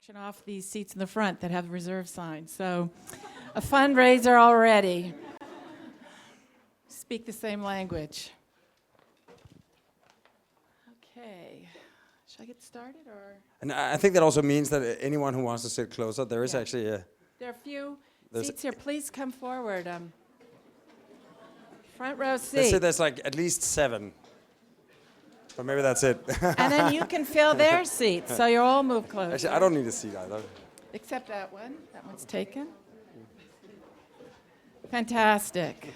auction off these seats in the front that have reserve signs. So a fundraiser already. Speak the same language. Okay. Should I get started or? And I think that also means that anyone who wants to sit closer, there is actually a... There are a few seats here. Please come forward. Front row seat. Let's say there's like at least 7. But maybe that's it. And then you can fill their seats, so you all move closer. Actually, I don't need a seat either. Except that one. That one's taken. Fantastic.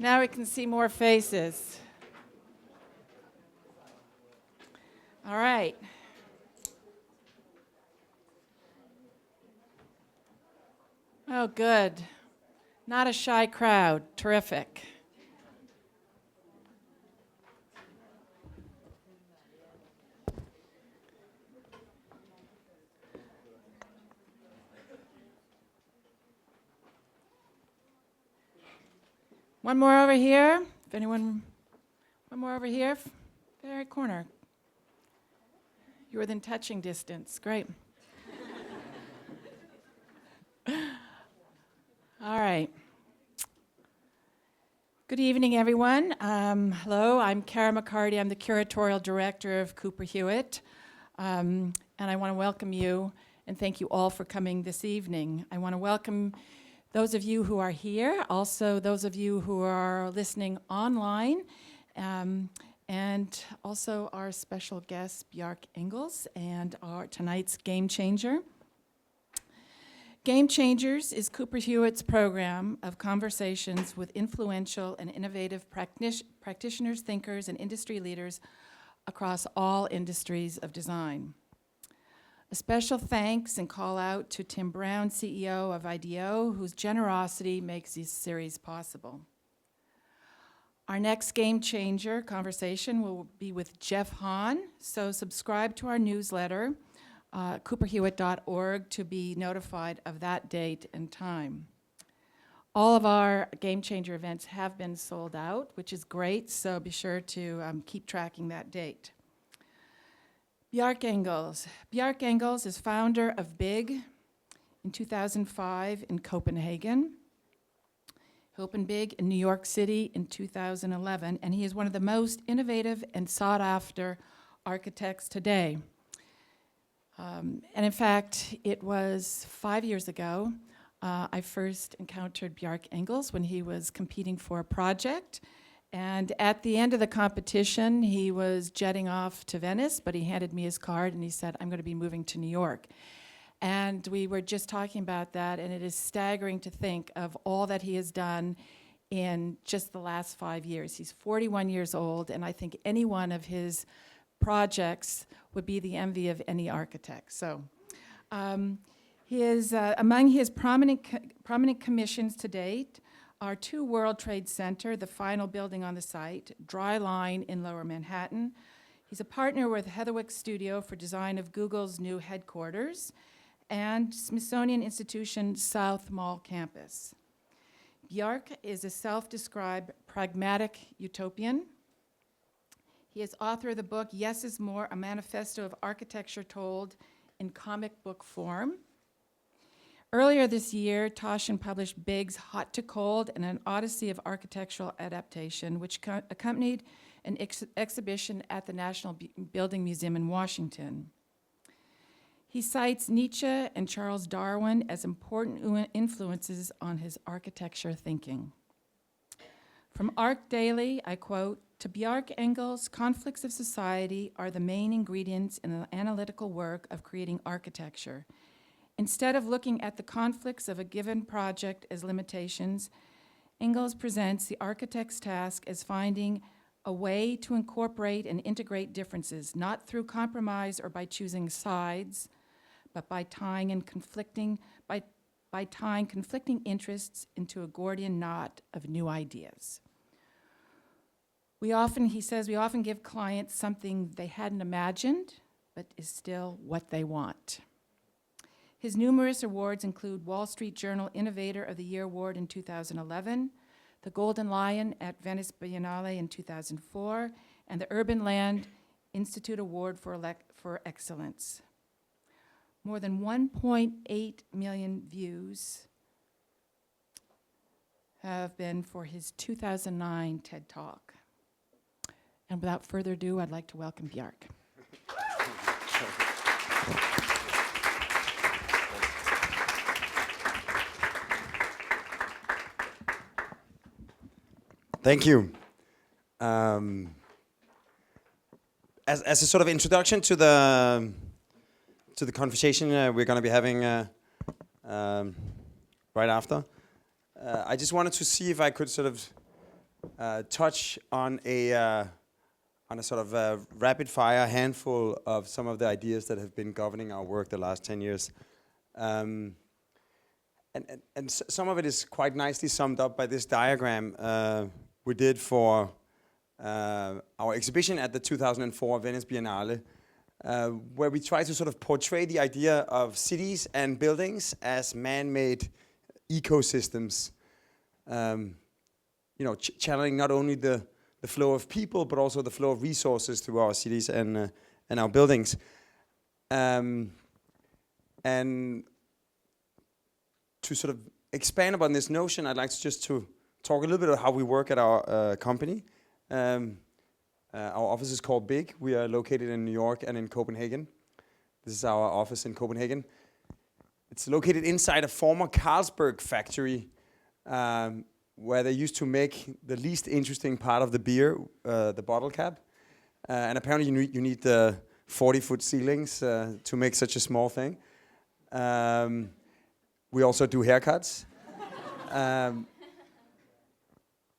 Now we can see more faces. All right. Oh, good. Not a shy crowd. Terrific. One more over here. If anyone, one more over here. Very corner. You were within touching distance. Great. All right. Good evening, everyone. Hello, I'm Cara McCarty. I'm the Curatorial Director of Hewitt. And I want to welcome you and thank you all for coming this evening. I want to welcome those of you who are here, also those of you who are listening online, and also our special guest, Bjarke Ingels, and our tonight's Game Changer. Game Changers is Cooper Hewitt's program of conversations with influential and innovative practitioners, thinkers, and industry leaders across all industries of design. A special thanks and call out to Tim Brown, CEO of IDEO, whose generosity makes this series possible. Our next Game Changer conversation will be with Jeff Hahn, so subscribe to our newsletter, cooperhewitt.org, to be notified of that date and time. All of our Game Changer events have been sold out, which is great, so be sure to keep tracking that date. Bjarke Ingels. Bjarke Ingels is founder of BIG in 2005 in Copenhagen. He opened BIG in New York City in 2011, and he is one of the most innovative and sought-after architects today. And in fact, it was 5 years ago I first encountered Bjarke Ingels when he was competing for a project. And at the end of the competition, he was jetting off to Venice, but he handed me his card and he said, I'm going to be moving to New York. And we were just talking about that, and it is staggering to think of all that he has done in just the last 5 years. He's 41 years old, and I think any one of his projects would be the envy of any architect. So among his prominent commissions to date are 2 World Trade Center, the final building on the site, Dryline in Lower Manhattan. He's a partner with Hewitt Studio for design of Google's new headquarters and Smithsonian Institution South Mall campus. Bjarke is a self-described pragmatic utopian. He is author of the book Yes is More, a manifesto of architecture told in comic book form. Earlier this year, Toshin published BIG's Hot to Cold and an Odyssey of Architectural Adaptation, which accompanied an exhibition at the National Building Museum in Washington. He cites Nietzsche and Charles Darwin as important influences on his architecture thinking. From ArchDaily, I quote, "To Bjarke Ingels, conflicts of society are the main ingredients in the analytical work of creating architecture. Instead of looking at the conflicts of a given project as limitations, Ingels presents the architect's task as finding a way to incorporate and integrate differences, not through compromise or by choosing sides, but by tying conflicting interests into a Gordian knot of new ideas. He says, we often give clients something they hadn't imagined, but is still what they want." His numerous awards include Wall Street Journal Innovator of the Year Award in 2011, the Golden Lion at Venice Biennale in 2004, and the Urban Land Institute Award for Excellence. more than 1.8 million views have been for his 2009 TED Talk. And without further ado, I'd like to welcome Bjarke. Thank you. As a sort of introduction to the conversation we're going to be having right after, I just wanted to see if I could sort of touch on a sort of rapid fire handful of some of the ideas that have been governing our work the last 10 years. And some of it is quite nicely summed up by this diagram we did for our exhibition at the 2004 Venice Biennale, where we try to sort of portray the idea of cities and buildings as man-made ecosystems, channeling not only the flow of people, but also the flow of resources through our cities and our buildings. And to sort of expand upon this notion, I'd like to talk a little bit about how we work at our company. Our office is called BIG. We are located in New York and in Copenhagen. This is our office in Copenhagen. It's located inside a former Carlsberg factory, where they used to make the least interesting part of the beer, the bottle cap. And apparently you need the 40-foot ceilings to make such a small thing. We also do haircuts.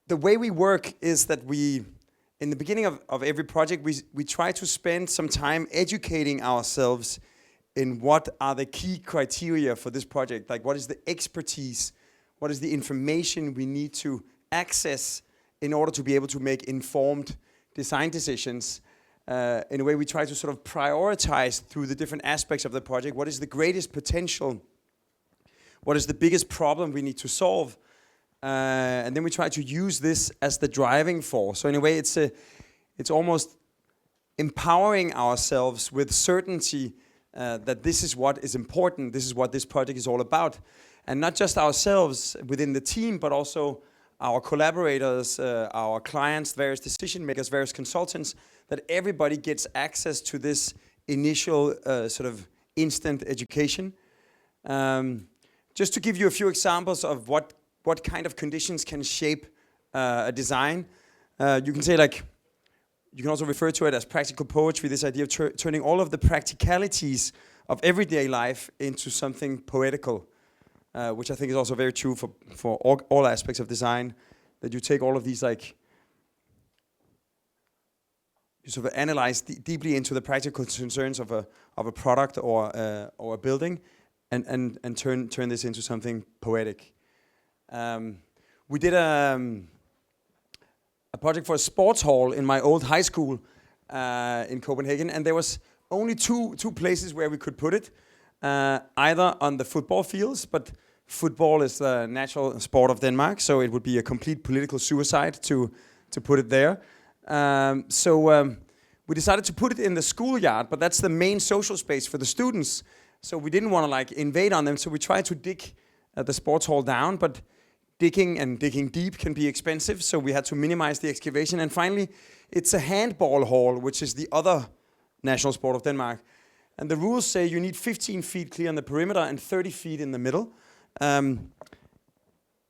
The way we work is that in the beginning of every project, we try to spend some time educating ourselves in what are the key criteria for this project. Like, what is the expertise? What is the information we need to access in order to be able to make informed design decisions? In a way, we try to sort of prioritize through the different aspects of the project. What is the greatest potential? What is the biggest problem we need to solve? And then we try to use this as the driving force. So in a way, it's almost empowering ourselves with certainty that this is what is important. This is what this project is all about. And not just ourselves within the team, but also our collaborators, our clients, various decision makers, various consultants, that everybody gets access to this initial sort of instant education. Just to give you a few examples of what kind of conditions can shape a design. You can say, like, you can also refer to it as practical poetry, this idea of turning all of the practicalities of everyday life into something poetical, which I think is also very true for all aspects of design, that you take all of these, like, you sort of analyze deeply into the practical concerns of a product or a building, and turn this into something poetic. We did a project for a sports hall in my old high school in Copenhagen, and there was only two places where we could put it, either on the football fields, but football is the natural sport of Denmark, so it would be a complete political suicide to put it there. So we decided to put it in the schoolyard, but that's the main social space for the students. So we didn't want to, like, invade on them, so we tried to dig the sports hall down, but digging deep can be expensive, so we had to minimize the excavation. And finally, it's a handball hall, which is the other national sport of Denmark. And the rules say you need 15 feet clear on the perimeter and 30 feet in the middle.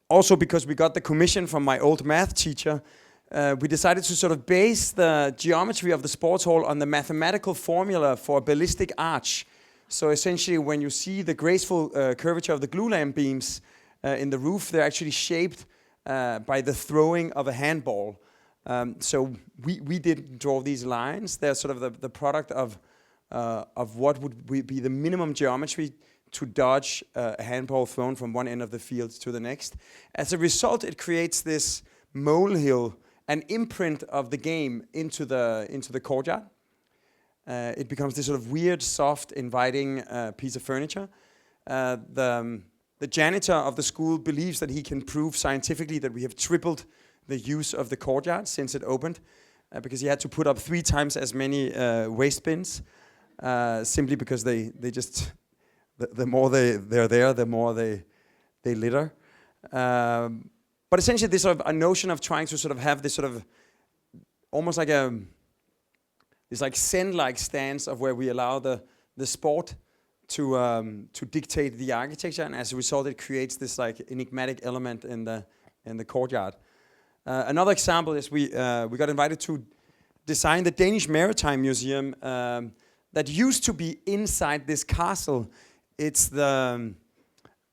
Also, because we got the commission from my old math teacher, we decided to sort of base the geometry of the sports hall on the mathematical formula for a ballistic arch. So essentially, when you see the graceful curvature of the glue lamp beams in the roof, they're actually shaped by the throwing of a handball. So we didn't draw these lines. They're sort of the product of what would be the minimum geometry to dodge a handball thrown from one end of the field to the next. As a result, it creates this molehill, an imprint of the game into the courtyard. It becomes this sort of weird, soft, inviting piece of furniture. The janitor of the school believes that he can prove scientifically that we have tripled the use of the courtyard since it opened, because he had to put up 3 times as many waste bins, simply because they just the more they're there, the more they litter. But essentially, this sort of a notion of trying to sort of have this sort of almost like this like Zen-like stance of where we allow the sport to dictate the architecture, and as a result, it creates this like enigmatic element in the courtyard. Another example is we got invited to design the Danish Maritime Museum that used to be inside this castle. It's the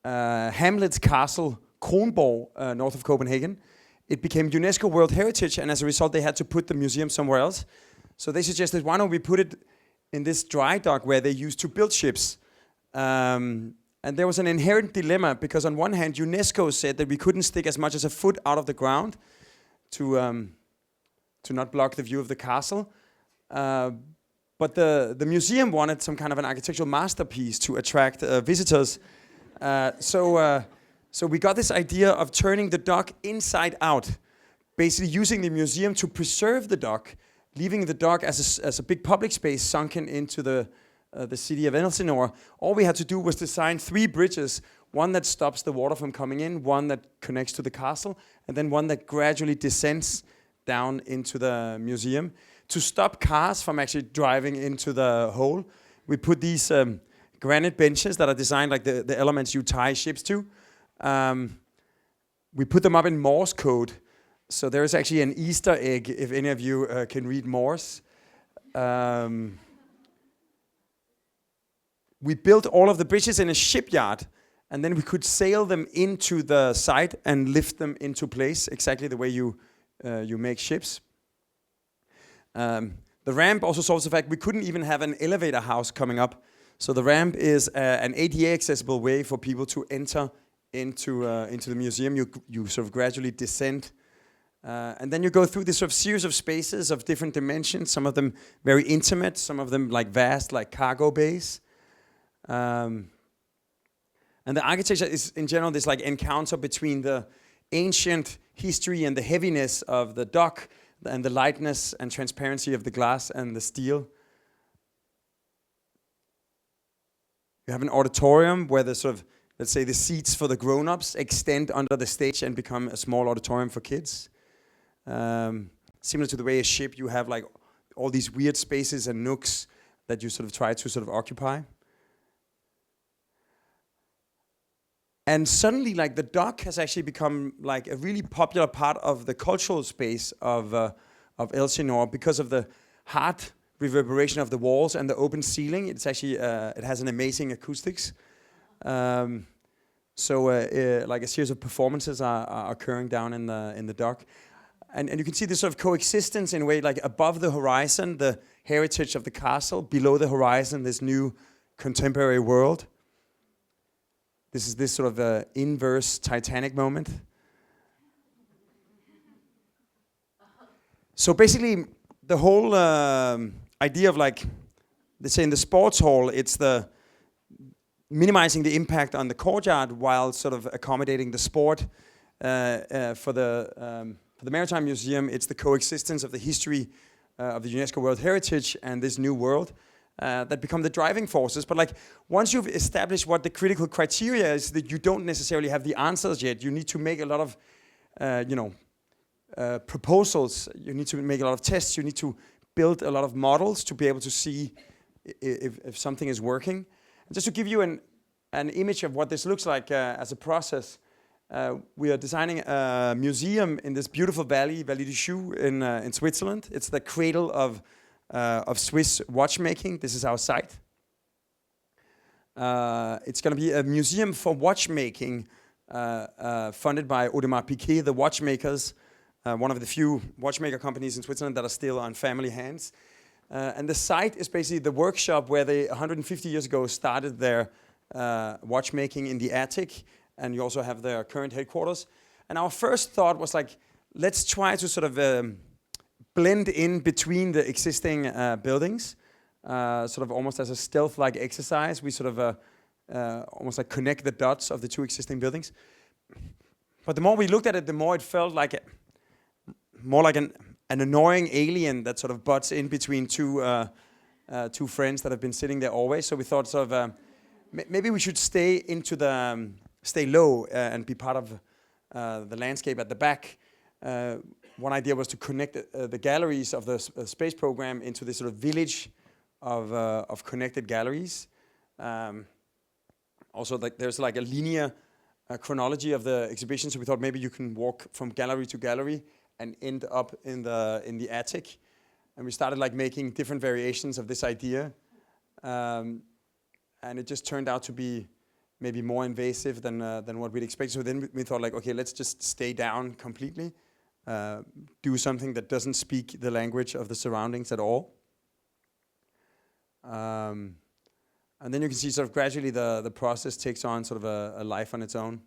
Hamlet's Castle, Kronborg, north of Copenhagen. It became UNESCO World Heritage, and as a result, they had to put the museum somewhere else. So they suggested, why don't we put it in this dry dock where they used to build ships? And there was an inherent dilemma, because on one hand, UNESCO said that we couldn't stick as much as a foot out of the ground to not block the view of the castle. But the museum wanted some kind of an architectural masterpiece to attract visitors. So we got this idea of turning the dock inside out, basically using the museum to preserve the dock, leaving the dock as a big public space sunken into the city of Elsinore. All we had to do was design 3 bridges, one that stops the water from coming in, one that connects to the castle, and then one that gradually descends down into the museum. To stop cars from actually driving into the hole, we put these granite benches that are designed like the elements you tie ships to. We put them up in Morse code, so there is actually an Easter egg if any of you can read Morse. We built all of the bridges in a shipyard, and then we could sail them into the site and lift them into place, exactly the way you make ships. The ramp also solves the fact we couldn't even have an elevator house coming up. So the ramp is an ADA accessible way for people to enter into the museum. You sort of gradually descend, and then you go through this sort of series of spaces of different dimensions. Some of them very intimate, some of them like vast, like cargo bays. And the architecture is in general this like encounter between the ancient history and the heaviness of the dock, and the lightness and transparency of the glass and the steel. You have an auditorium where the sort of, let's say, the seats for the grown-ups extend under the stage and become a small auditorium for kids. Similar to the way a ship, you have like all these weird spaces and nooks that you sort of try to sort of occupy. And suddenly, like, the dock has actually become like a really popular part of the cultural space of Elsinore because of the hard reverberation of the walls and the open ceiling. It's actually it has an amazing acoustics. So like a series of performances are occurring down in the dock, and you can see this sort of coexistence in a way, like above the horizon, the heritage of the castle, below the horizon, this new contemporary world. This is this sort of inverse Titanic moment. So basically, the whole idea of like, let's say in the sports hall, it's the minimizing the impact on the courtyard while sort of accommodating the sport. For the Maritime Museum, it's the coexistence of the history of the UNESCO World Heritage and this new world. That become the driving forces. But like once you've established what the critical criteria is, that you don't necessarily have the answers yet. You need to make a lot of, proposals. You need to make a lot of tests. You need to build a lot of models to be able to see if something is working. And just to give you an image of what this looks like as a process, we are designing a museum in this beautiful valley du Choux in Switzerland. It's the cradle of Swiss watchmaking. This is our site. It's going to be a museum for watchmaking funded by Audemars Piguet, the watchmakers, one of the few watchmaker companies in Switzerland that are still on family hands. And the site is basically the workshop where they 150 years ago started their watchmaking in the attic, and you also have their current headquarters. And our first thought was like, let's try to sort of blend in between the existing buildings, sort of almost as a stealth-like exercise. We sort of almost like connect the dots of the two existing buildings. But the more we looked at it, the more it felt like more like an annoying alien that sort of butts in between two friends that have been sitting there always. So we thought sort of maybe we should stay low and be part of the landscape at the back. One idea was to connect the galleries of the space program into this sort of village of connected galleries. Also, there's like a linear chronology of the exhibition, so we thought maybe you can walk from gallery to gallery and end up in the attic. And we started like making different variations of this idea, and it just turned out to be maybe more invasive than what we'd expected. So then we thought like, okay, let's just stay down completely, do something that doesn't speak the language of the surroundings at all. And then you can see sort of gradually the process takes on sort of a life on its own.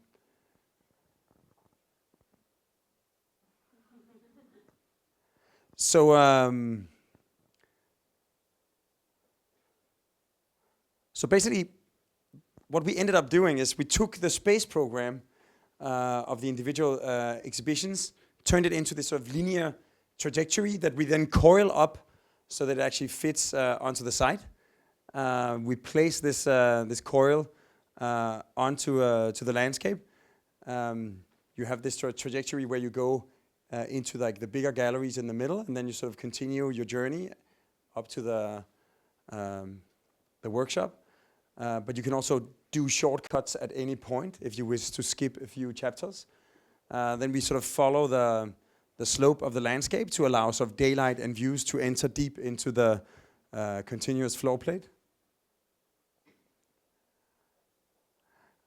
So basically, what we ended up doing is we took the space program of the individual exhibitions, turned it into this sort of linear trajectory that we then coil up so that it actually fits onto the site. We place this coil onto to the landscape. You have this trajectory where you go into like the bigger galleries in the middle, and then you sort of continue your journey up to the workshop. But you can also do shortcuts at any point if you wish to skip a few chapters. Then we sort of follow the slope of the landscape to allow sort of daylight and views to enter deep into the continuous floor plate.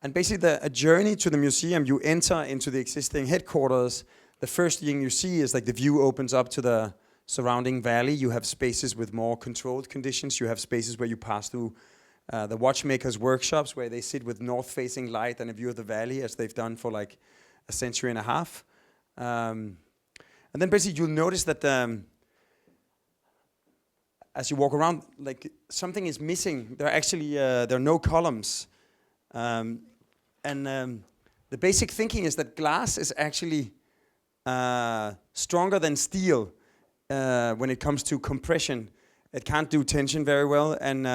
And basically a journey to the museum, you enter into the existing headquarters. The first thing you see is like the view opens up to the surrounding valley. You have spaces with more controlled conditions. You have spaces where you pass through the watchmakers' workshops where they sit with north-facing light and a view of the valley, as they've done for like a century and a half. And then basically you'll notice that as you walk around, like something is missing. There are no columns. The basic thinking is that glass is actually stronger than steel when it comes to compression. It can't do tension very well, and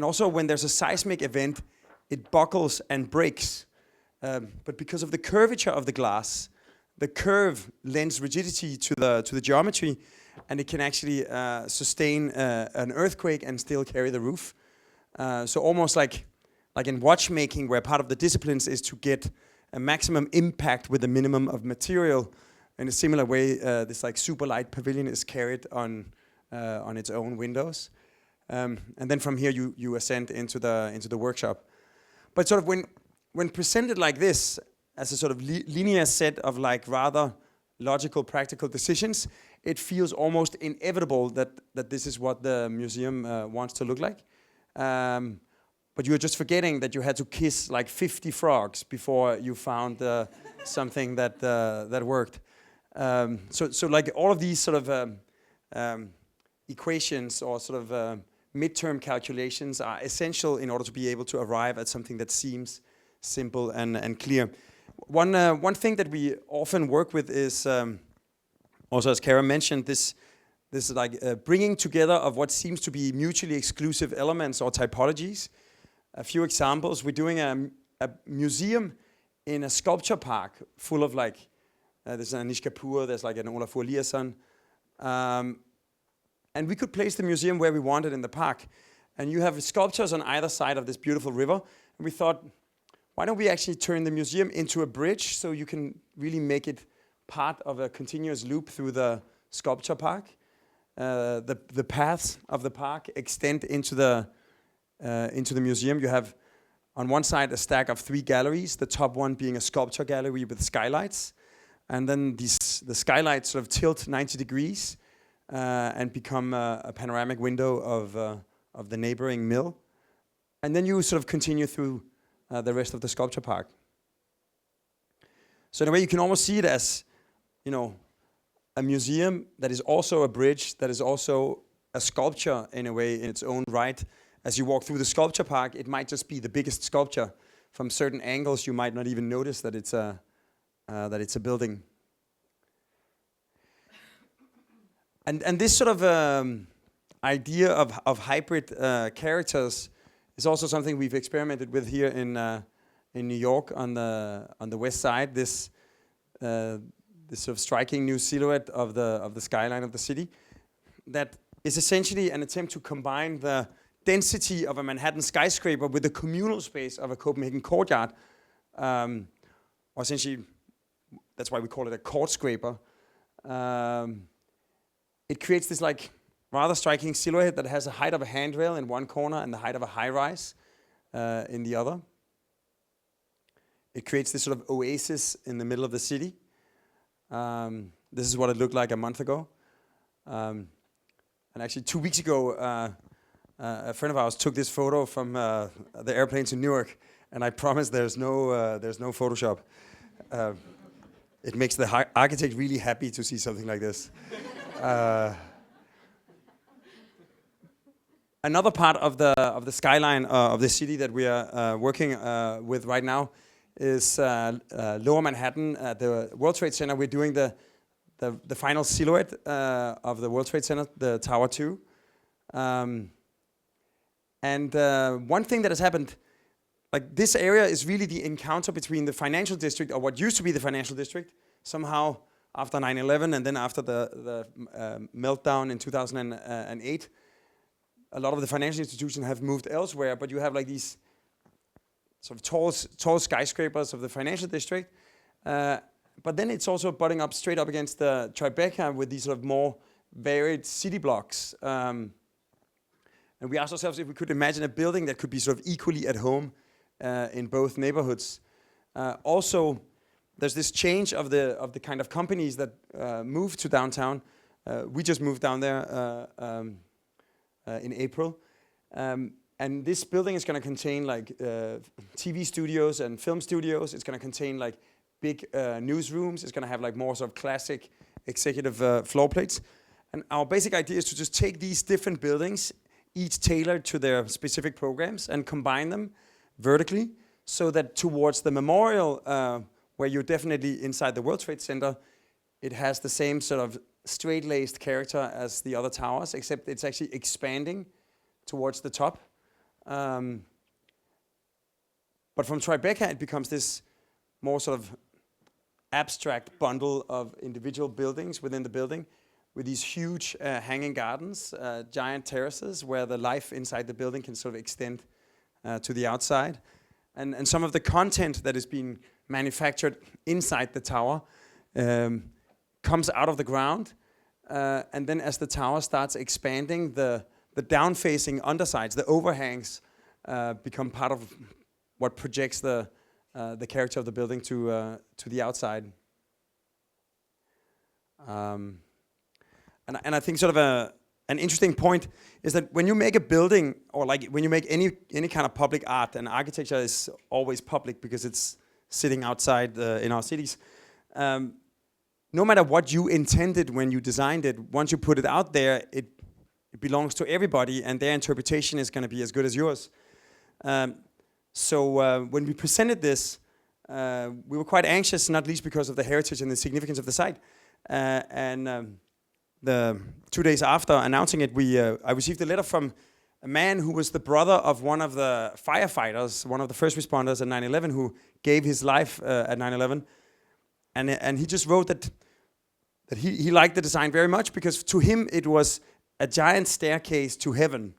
also when there's a seismic event, it buckles and breaks. But because of the curvature of the glass, the curve lends rigidity to the geometry, and it can actually sustain an earthquake and still carry the roof. So almost like in watchmaking, where part of the disciplines is to get a maximum impact with a minimum of material. In a similar way, this like super light pavilion is carried on its own windows, and then from here you ascend into the workshop. But sort of when presented like this, as a sort of linear set of like rather logical, practical decisions, it feels almost inevitable that this is what the museum wants to look like. But you were just forgetting that you had to kiss like 50 frogs before you found something that worked. So like all of these sort of equations or sort of midterm calculations are essential in order to be able to arrive at something that seems simple and clear. One thing that we often work with is also, as Cara mentioned, this like bringing together of what seems to be mutually exclusive elements or typologies. A few examples: we're doing a museum in a sculpture park full of like there's an Anish Kapoor, there's like an Olafur Eliasson, and we could place the museum where we wanted in the park. And you have sculptures on either side of this beautiful river. And we thought, why don't we actually turn the museum into a bridge so you can really make it part of a continuous loop through the sculpture park. The paths of the park extend into the museum. You have on one side a stack of 3 galleries, the top one being a sculpture gallery with skylights. And then the skylights sort of tilt 90 degrees and become a panoramic window of the neighboring mill. And then you sort of continue through the rest of the sculpture park. So in a way you can almost see it as, you know, a museum that is also a bridge, that is also a sculpture in a way in its own right. As you walk through the sculpture park, it might just be the biggest sculpture. From certain angles, you might not even notice that it's a building. And this sort of idea of hybrid characters It's also something we've experimented with here in New York on the west side. This sort of striking new silhouette of the skyline of the city, that is essentially an attempt to combine the density of a Manhattan skyscraper with the communal space of a Copenhagen courtyard. Or essentially, that's why we call it a court scraper. It creates this like rather striking silhouette that has a height of a handrail in one corner and the height of a high-rise in the other. It creates this sort of oasis in the middle of the city. This is what it looked like a month ago. And actually 2 weeks ago, a friend of ours took this photo from the airplane to Newark, and I promise there's no Photoshop. It makes the architect really happy to see something like this. Another part of the skyline of the city that we are working with right now is Lower Manhattan at the World Trade Center. We're doing the final silhouette of the World Trade Center, the Tower 2. And one thing that has happened, like this area is really the encounter between the financial district, or what used to be the financial district, somehow after 9/11 and then after the meltdown in 2008. A lot of the financial institutions have moved elsewhere, but you have like these sort of tall skyscrapers of the financial district. But then it's also butting up straight up against the Tribeca with these sort of more varied city blocks. And we asked ourselves if we could imagine a building that could be sort of equally at home in both neighborhoods. Also, there's this change of the kind of companies that move to downtown. We just moved down there in April. And this building is going to contain like TV studios and film studios. It's going to contain like big newsrooms. It's going to have like more sort of classic executive floor plates. And our basic idea is to just take these different buildings, each tailored to their specific programs, and combine them vertically so that towards the memorial, where you're definitely inside the World Trade Center, it has the same sort of straight-laced character as the other towers, except it's actually expanding towards the top. But from Tribeca, it becomes this more sort of abstract bundle of individual buildings within the building, with these huge hanging gardens, giant terraces, where the life inside the building can sort of extend to the outside. And some of the content that is being manufactured inside the tower comes out of the ground. And then as the tower starts expanding, the down-facing undersides, the overhangs, become part of what projects the character of the building to the outside. And I think sort of an interesting point is that when you make a building, or like when you make any kind of public art, and architecture is always public because it's sitting outside in our cities, no matter what you intended when you designed it, once you put it out there, it belongs to everybody, and their interpretation is going to be as good as yours. So when we presented this, we were quite anxious, not least because of the heritage and the significance of the site. The 2 days after announcing it, I received a letter from a man who was the brother of one of the firefighters, one of the first responders at 9/11, who gave his life at 9/11. And he just wrote that he liked the design very much, because to him it was a giant staircase to heaven,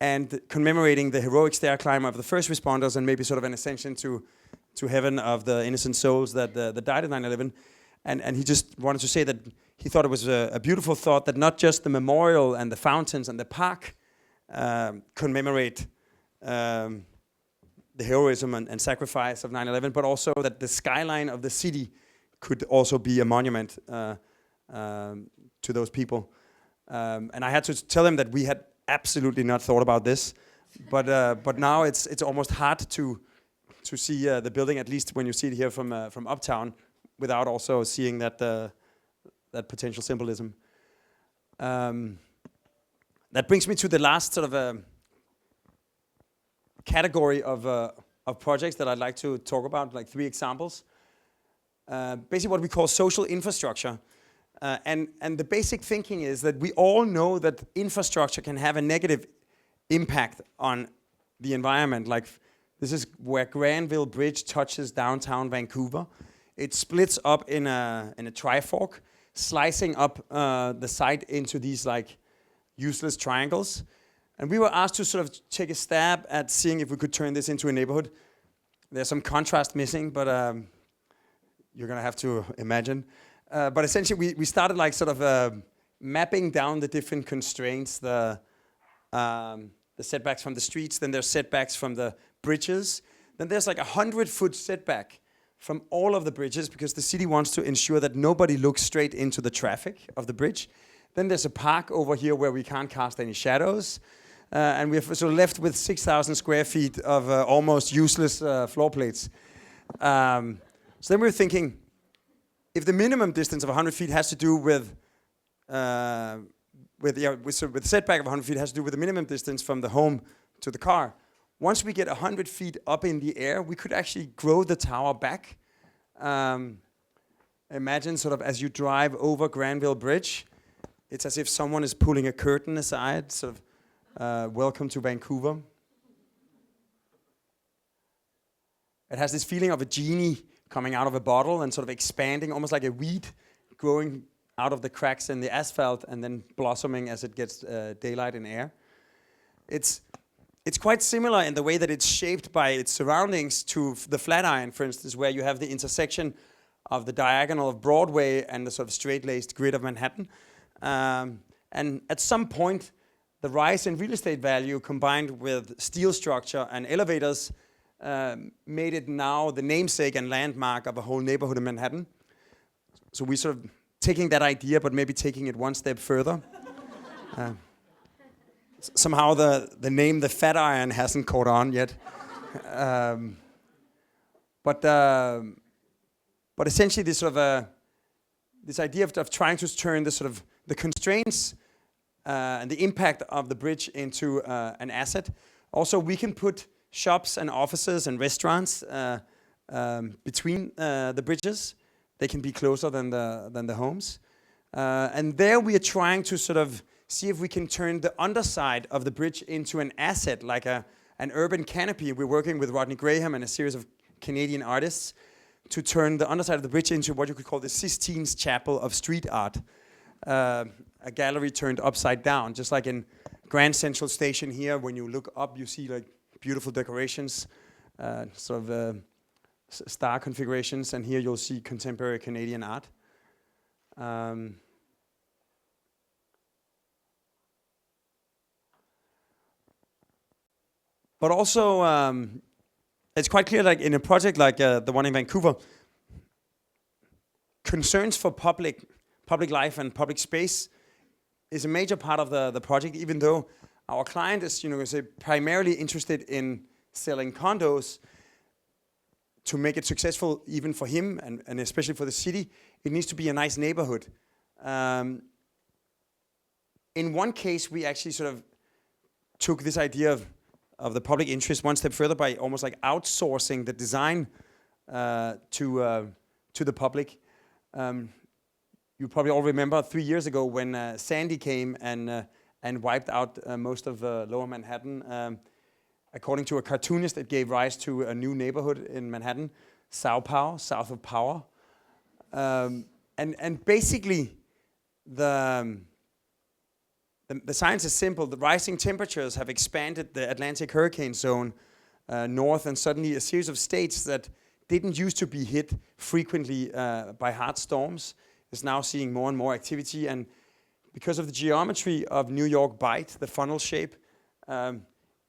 and commemorating the heroic stair climb of the first responders, and maybe sort of an ascension to heaven of the innocent souls that died at 9/11. And he just wanted to say that he thought it was a beautiful thought that not just the memorial and the fountains and the park commemorate the heroism and sacrifice of 9/11, but also that the skyline of the city could also be a monument to those people. And I had to tell him that we had absolutely not thought about this, but now it's almost hard to see the building, at least when you see it here from uptown, without also seeing that potential symbolism. That brings me to the last sort of category of projects that I'd like to talk about, like 3 examples. Basically what we call social infrastructure. And the basic thinking is that we all know that infrastructure can have a negative impact on the environment. Like, this is where Granville Bridge touches downtown Vancouver. It splits up in a trifork, slicing up the site into these like useless triangles. And we were asked to sort of take a stab at seeing if we could turn this into a neighborhood. There's some contrast missing, but you're gonna have to imagine. But essentially, we started like sort of mapping down the different constraints, the setbacks from the streets, then there's setbacks from the bridges. Then there's like 100-foot setback from all of the bridges because the city wants to ensure that nobody looks straight into the traffic of the bridge. Then there's a park over here where we can't cast any shadows. And we're sort of left with 6,000 square feet of almost useless floor plates. So then we were thinking, if the minimum distance of 100 feet has to do with setback of 100 feet has to do with the minimum distance from the home to the car. Once we get 100 feet up in the air, we could actually grow the tower back. Imagine sort of as you drive over Granville Bridge, it's as if someone is pulling a curtain aside, sort of, welcome to Vancouver. It has this feeling of a genie coming out of a bottle and sort of expanding, almost like a weed growing out of the cracks in the asphalt and then blossoming as it gets daylight and air. It's quite similar in the way that it's shaped by its surroundings to the Flatiron, for instance, where you have the intersection of the diagonal of Broadway and the sort of straight-laced grid of Manhattan. And at some point, the rise in real estate value combined with steel structure and elevators made it now the namesake and landmark of a whole neighborhood in Manhattan. So we sort of taking that idea, but maybe taking it one step further. Somehow the name the Flatiron hasn't caught on yet. But essentially this sort of this idea of trying to turn the sort of the constraints and the impact of the bridge into an asset. Also, we can put shops and offices and restaurants between the bridges. They can be closer than the homes. And there we are trying to sort of see if we can turn the underside of the bridge into an asset, like an urban canopy. We're working with Rodney Graham and a series of Canadian artists to turn the underside of the bridge into what you could call the Sistine Chapel of street art. A gallery turned upside down, just like in Grand Central Station here. When you look up, you see like beautiful decorations, sort of star configurations, and here you'll see contemporary Canadian art. But also, it's quite clear, like in a project like the one in Vancouver, concerns for public life and public space is a major part of the project, even though our client is, primarily interested in selling condos. To make it successful, even for him and especially for the city, it needs to be a nice neighborhood. In one case, we actually sort of took this idea of the public interest one step further by almost like outsourcing the design to the public. You probably all remember 3 years ago when Sandy came and wiped out most of Lower Manhattan. According to a cartoonist, it gave rise to a new neighborhood in Manhattan, Sao Paulo, south of Power. And basically, the science is simple. The rising temperatures have expanded the Atlantic hurricane zone north, and suddenly a series of states that didn't used to be hit frequently by hard storms is now seeing more and more activity. And because of the geometry of New York Bight, the funnel shape,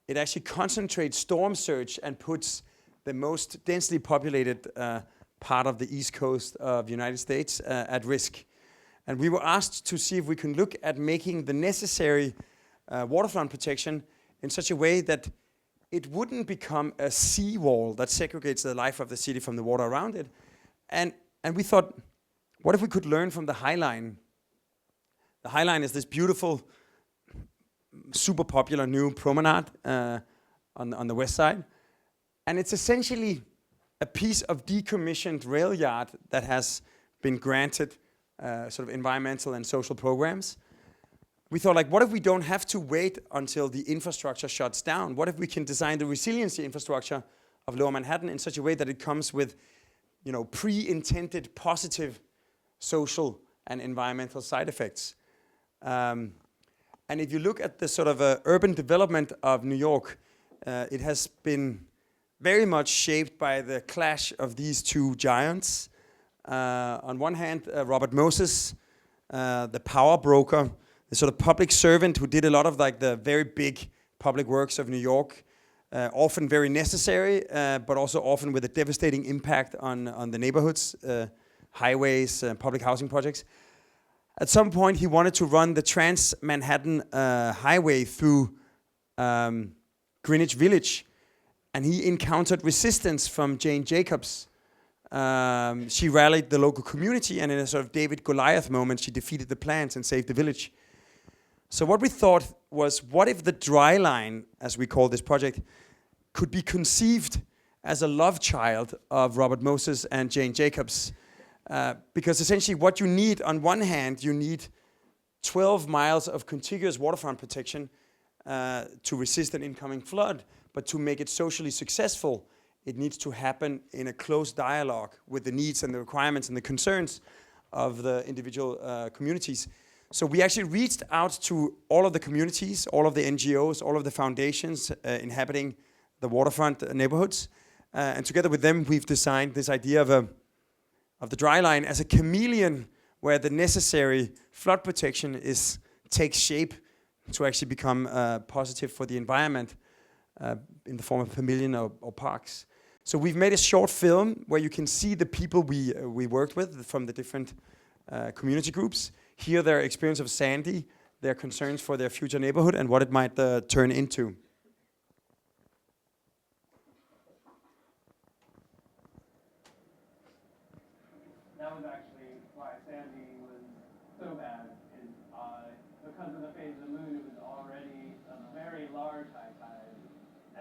it actually concentrates storm surge and puts the most densely populated part of the east coast of the United States at risk. And we were asked to see if we can look at making the necessary waterfront protection in such a way that it wouldn't become a seawall that segregates the life of the city from the water around it. And we thought, what if we could learn from the High Line? The High Line is this beautiful, super popular new promenade on the west side. And it's essentially a piece of decommissioned rail yard that has been granted sort of environmental and social programs. we thought, like, what if we don't have to wait until the infrastructure shuts down? What if we can design the resiliency infrastructure of Lower Manhattan in such a way that it comes with, you know, pre-intended positive social and environmental side effects? And if you look at the sort of urban development of New York, it has been very much shaped by the clash of these two giants. On one hand, Robert Moses, the power broker, the sort of public servant who did a lot of like the very big public works of New York, often very necessary, but also often with a devastating impact on the neighborhoods, highways, public housing projects. At some point, he wanted to run the Trans-Manhattan Highway through Greenwich Village, and he encountered resistance from Jane Jacobs. She rallied the local community, and in a sort of David Goliath moment, she defeated the plans and saved the village. So what we thought was, what if the Dryline, as we call this project, could be conceived as a love child of Robert Moses and Jane Jacobs? Because essentially what you need, on one hand, you need 12 miles of contiguous waterfront protection to resist an incoming flood, but to make it socially successful, it needs to happen in a close dialogue with the needs and the requirements and the concerns of the individual communities. So we actually reached out to all of the communities, all of the NGOs, all of the foundations inhabiting the waterfront neighborhoods. And together with them, we've designed this idea of the Dryline as a chameleon where the necessary flood protection takes shape to actually become positive for the environment in the form of pavilion or parks. So we've made a short film where you can see the people we worked with from the different community groups, hear their experience of Sandy, their concerns for their future neighborhood and what it might turn into. That was actually why Sandy was so bad, is because of the phase of the moon, it was already a very large high tide,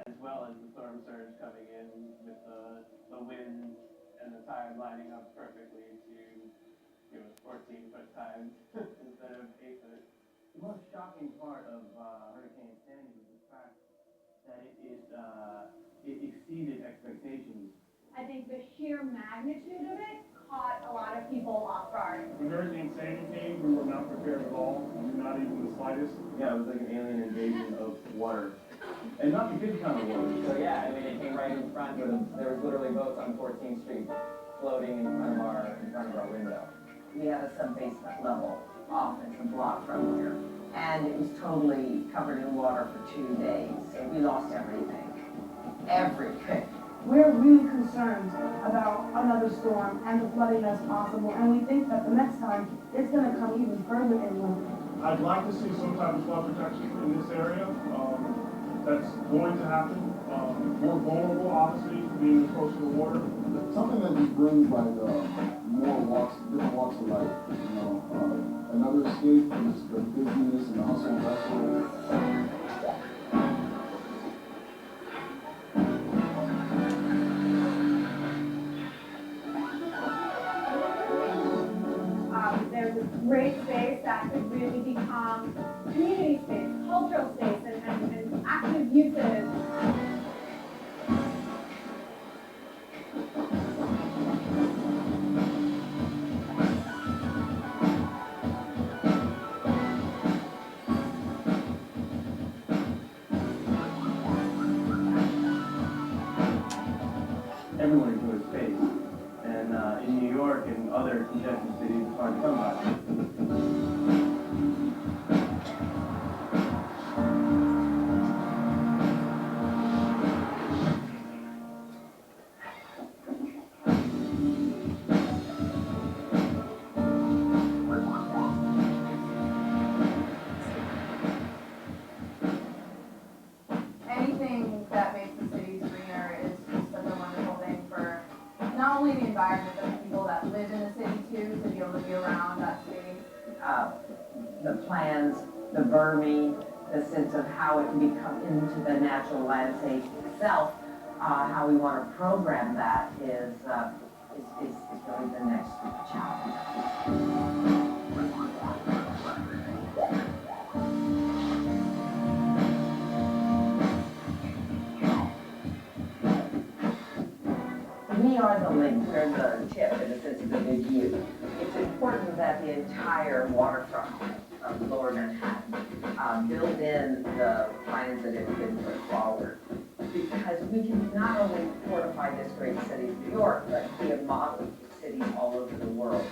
as well as the storm surge coming in with the wind and the tide lining up perfectly to give us 14-foot tides instead of 8-foot. The most shocking part of Hurricane Sandy was the fact that it exceeded expectations. I think the sheer magnitude of it caught a lot of people off guard. When Hurricane Sandy came, we were not prepared at all, not even the slightest. Yeah, it was like an alien invasion of water. And not the good kind of water. So yeah, I mean, it came right in front of us. There was literally boats on 14th Street floating in front of our window. We had a sub-basement level off a block from here, and it was totally covered in water for 2 days. And we lost everything. Everything. We're really concerned about another storm and the flooding that's possible, and we think that the next time it's going to come even further inland. I'd like to see some type of flood protection in this area. That's going to happen. More vulnerable, obviously, being close to the water. Something that we bring like more walks, different walks of life. You know, another escape from the busyness and the hustle and bustle. There's a great space that could really become community space, cultural space, and active uses. Everyone enjoys space. And in New York and other congested cities, it's hard to come by. Anything that makes the cities greener is just such a wonderful thing for not only the environment, but the people that live in the city too, to be able to be around that space. The plans, the vermi, the sense of how it can become into the natural landscape itself, how we want to program that is really the next challenge. link, we're the tip in the sense of the big U. It's important that the entire waterfront of Lower Manhattan build in the plans that have been put forward. Because we can not only fortify this great city of New York, but be a model for cities all over the world.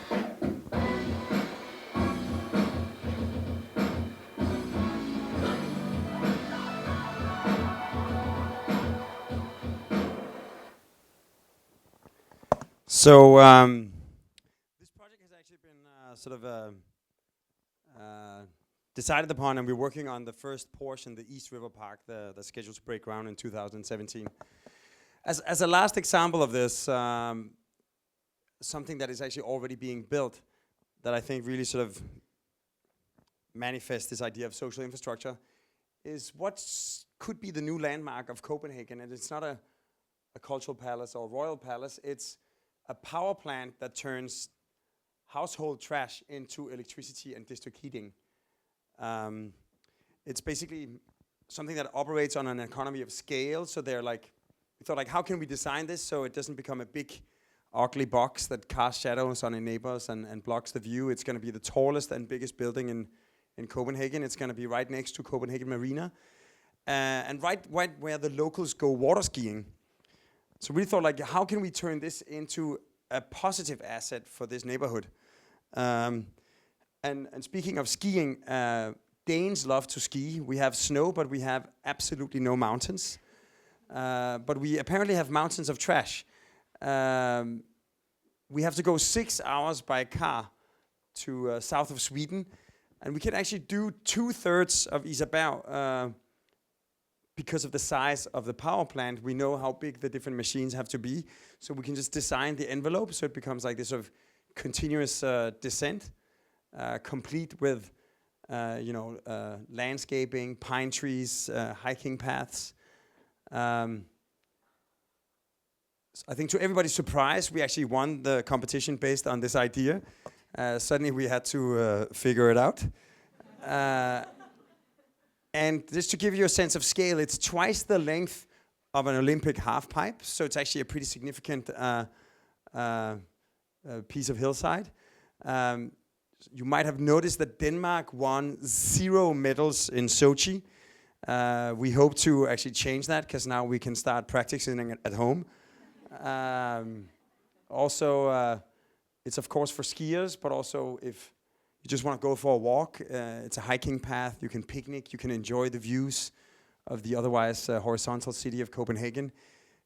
So this project has actually been decided upon, and we're working on the first portion, the East River Park, that's scheduled to break ground in 2017. As a last example of this, something that is actually already being built, that I think really sort of manifests this idea of social infrastructure, is what could be the new landmark of Copenhagen. And it's not a cultural palace or royal palace, it's a power plant that turns household trash into electricity and district heating. It's basically something that operates on an economy of scale. So they're like, we thought like, how can we design this so it doesn't become a big, ugly box that casts shadows on our neighbors and blocks the view? It's going to be the tallest and biggest building in Copenhagen. It's going to be right next to Copenhagen Marina, and right where the locals go water skiing. So we thought like, how can we turn this into a positive asset for this neighborhood? And speaking of skiing, Danes love to ski. We have snow, but we have absolutely no mountains. But we apparently have mountains of trash. We have to go 6 hours by car to south of Sweden, and we can actually do 2/3 of Isaberg because of the size of the power plant. We know how big the different machines have to be, so we can just design the envelope so it becomes like this sort of continuous descent, complete with landscaping, pine trees, hiking paths. So I think to everybody's surprise, we actually won the competition based on this idea. Suddenly we had to figure it out. And just to give you a sense of scale, it's twice the length of an Olympic half pipe. So it's actually a pretty significant piece of hillside. You might have noticed that Denmark won 0 medals in Sochi. We hope to actually change that, because now we can start practicing at home. Also, it's of course for skiers, but also if you just want to go for a walk, it's a hiking path. You can picnic, you can enjoy the views of the otherwise horizontal city of Copenhagen.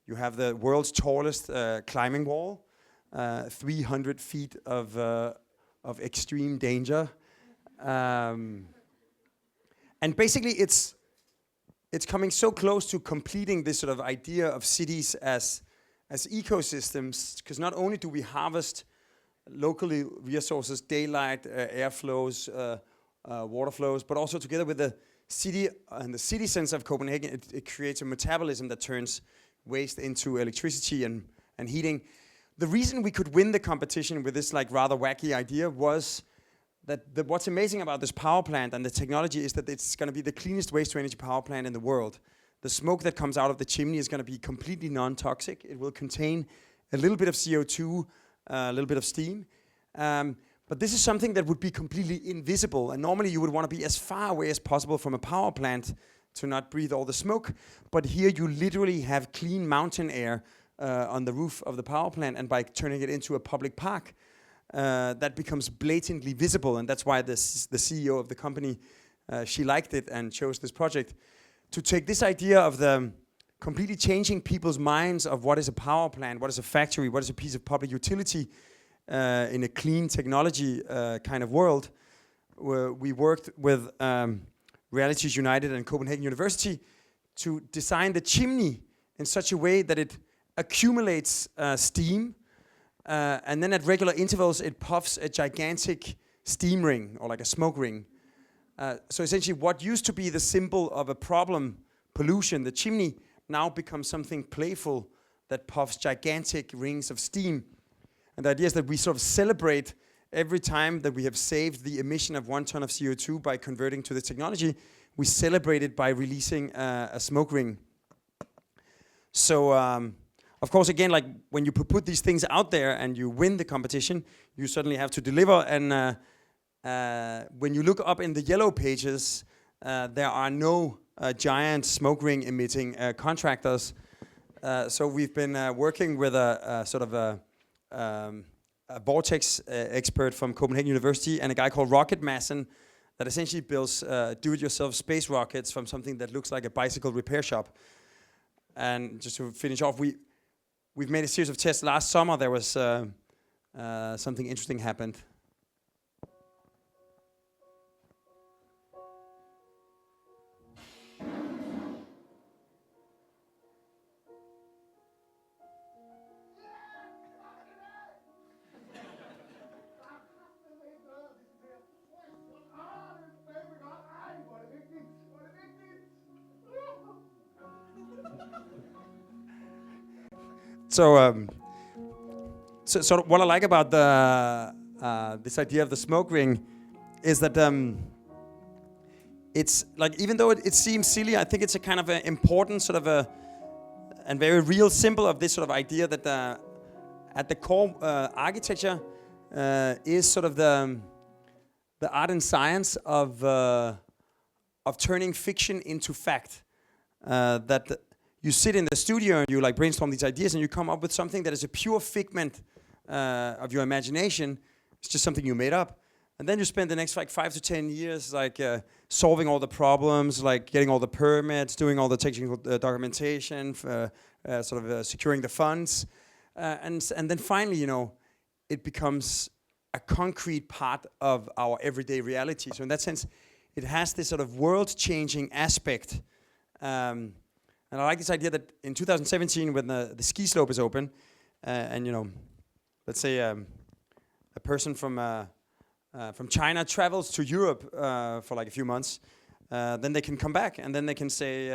You have the world's tallest climbing wall, 300 feet of extreme danger. And basically it's coming so close to completing this sort of idea of cities as ecosystems, because not only do we harvest locally resources, daylight, air flows, water flows, but also together with the city and the city sense of Copenhagen, it creates a metabolism that turns waste into electricity and heating. The reason we could win the competition with this like rather wacky idea was that what's amazing about this power plant and the technology is that it's going to be the cleanest waste to energy power plant in the world. The smoke that comes out of the chimney is going to be completely non-toxic. It will contain a little bit of CO2, a little bit of steam. But this is something that would be completely invisible. And normally you would want to be as far away as possible from a power plant to not breathe all the smoke. But here you literally have clean mountain air on the roof of the power plant. And by turning it into a public park, that becomes blatantly visible. And that's why the CEO of the company, she liked it and chose this project. To take this idea of the completely changing people's minds of what is a power plant, what is a factory, what is a piece of public utility in a clean technology kind of world. We worked with Realities United and Copenhagen University to design the chimney in such a way that it accumulates steam, and then at regular intervals it puffs a gigantic steam ring, or like a smoke ring. So essentially what used to be the symbol of a problem, pollution, the chimney, now becomes something playful that puffs gigantic rings of steam. And the idea is that we sort of celebrate every time that we have saved the emission of 1 ton of CO2 by converting to the technology. We celebrate it by releasing a smoke ring. So of course, again, like when you put these things out there and you win the competition, you certainly have to deliver. And when you look up in the yellow pages, there are no giant smoke ring emitting contractors. So we've been working with a sort of a vortex expert from Copenhagen University and a guy called Rocket Massen that essentially builds do-it-yourself space rockets from something that looks like a bicycle repair shop. And just to finish off, we've made a series of tests. Last summer there was something interesting happened. So what I like about this idea of the smoke ring is that it's like, even though it seems silly, I think it's a kind of an important sort of and very real symbol of this sort of idea that at the core architecture is sort of the art and science of turning fiction into fact. That you sit in the studio and you like brainstorm these ideas and you come up with something that is a pure figment of your imagination. It's just something you made up. And then you spend the next like 5 to 10 years like solving all the problems, like getting all the permits, doing all the technical documentation, securing the funds. And then finally, you know, it becomes a concrete part of our everyday reality. So in that sense, it has this sort of world-changing aspect. And I like this idea that in 2017, when the ski slope is open, and you know, let's say a person from China travels to Europe for like a few months, then they can come back and then they can say,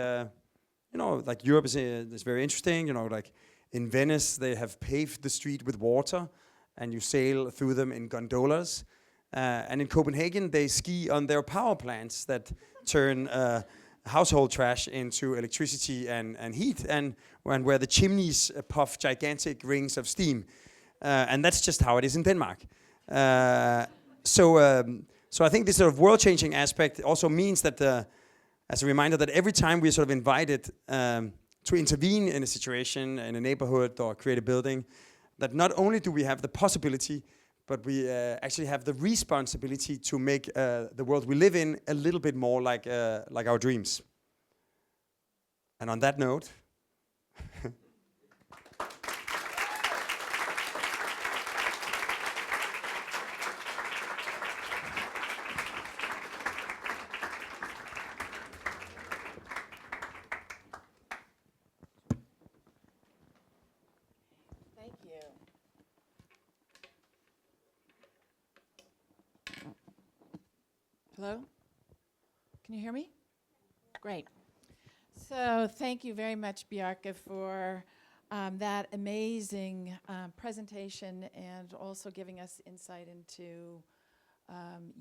you know, like Europe is very interesting. You know, like in Venice they have paved the street with water, and you sail through them in gondolas. And in Copenhagen they ski on their power plants that turn household trash into electricity and heat, and where the chimneys puff gigantic rings of steam. And that's just how it is in Denmark. So I think this sort of world-changing aspect also means that, as a reminder, that every time we're sort of invited to intervene in a situation, in a neighborhood, or create a building, that not only do we have the possibility, but we actually have the responsibility to make the world we live in a little bit more like our dreams. And on that note, Thank you. Hello? Can you hear me? Great. So thank you very much, Bjarke, for that amazing presentation, and also giving us insight into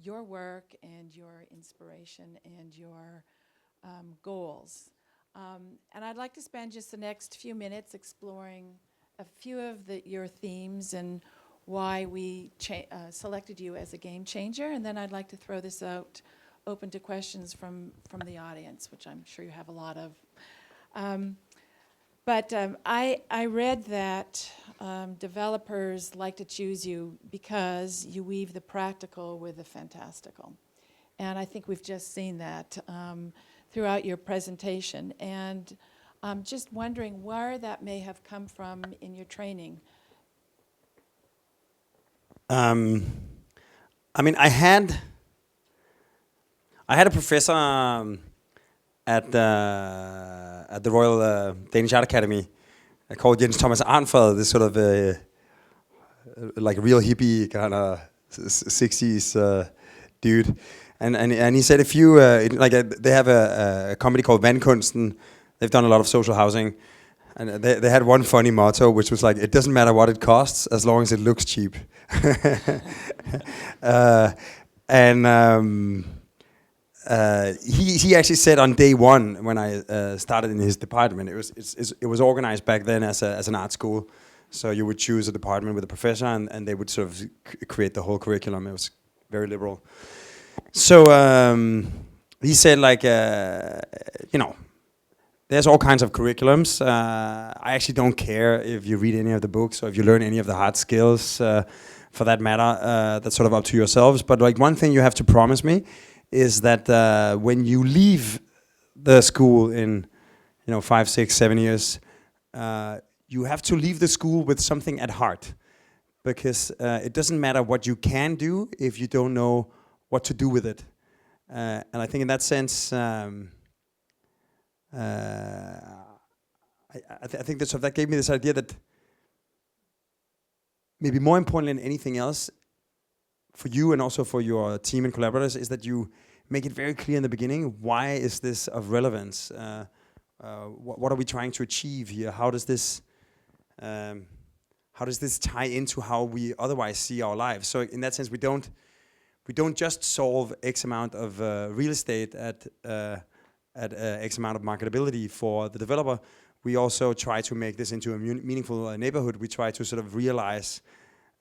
your work and your inspiration and your goals. And I'd like to spend just the next few minutes exploring a few of your themes and why we selected you as a game changer, and then I'd like to throw this out open to questions from the audience, which I'm sure you have a lot of. But I read that developers like to choose you because you weave the practical with the fantastical. And I think we've just seen that throughout your presentation. And I'm just wondering where that may have come from in your training. I mean, I had a professor at the Royal Danish Art Academy called Jens Thomas Arnfred, this sort of like a real hippie kind of 60s dude, and he said a few they have a company called Vandkunsten. They've done a lot of social housing, and they had one funny motto, which was like, it doesn't matter what it costs as long as it looks cheap. he actually said on day one when I started in his department, it was organized back then as an art school. So you would choose a department with a professor, and they would sort of create the whole curriculum. It was very liberal. So he said, like, there's all kinds of curriculums. I actually don't care if you read any of the books or if you learn any of the hard skills, for that matter. That's sort of up to yourselves. But like one thing you have to promise me is that when you leave the school in 5, 6, 7 years, you have to leave the school with something at heart, because it doesn't matter what you can do if you don't know what to do with it. And I think in that sense, I think that gave me this idea that maybe more important than anything else for you and also for your team and collaborators is that you make it very clear in the beginning, why is this of relevance? What are we trying to achieve here? How does this tie into how we otherwise see our lives? So in that sense, we don't just solve X amount of real estate at X amount of marketability for the developer. We also try to make this into a meaningful neighborhood. We try to sort of realize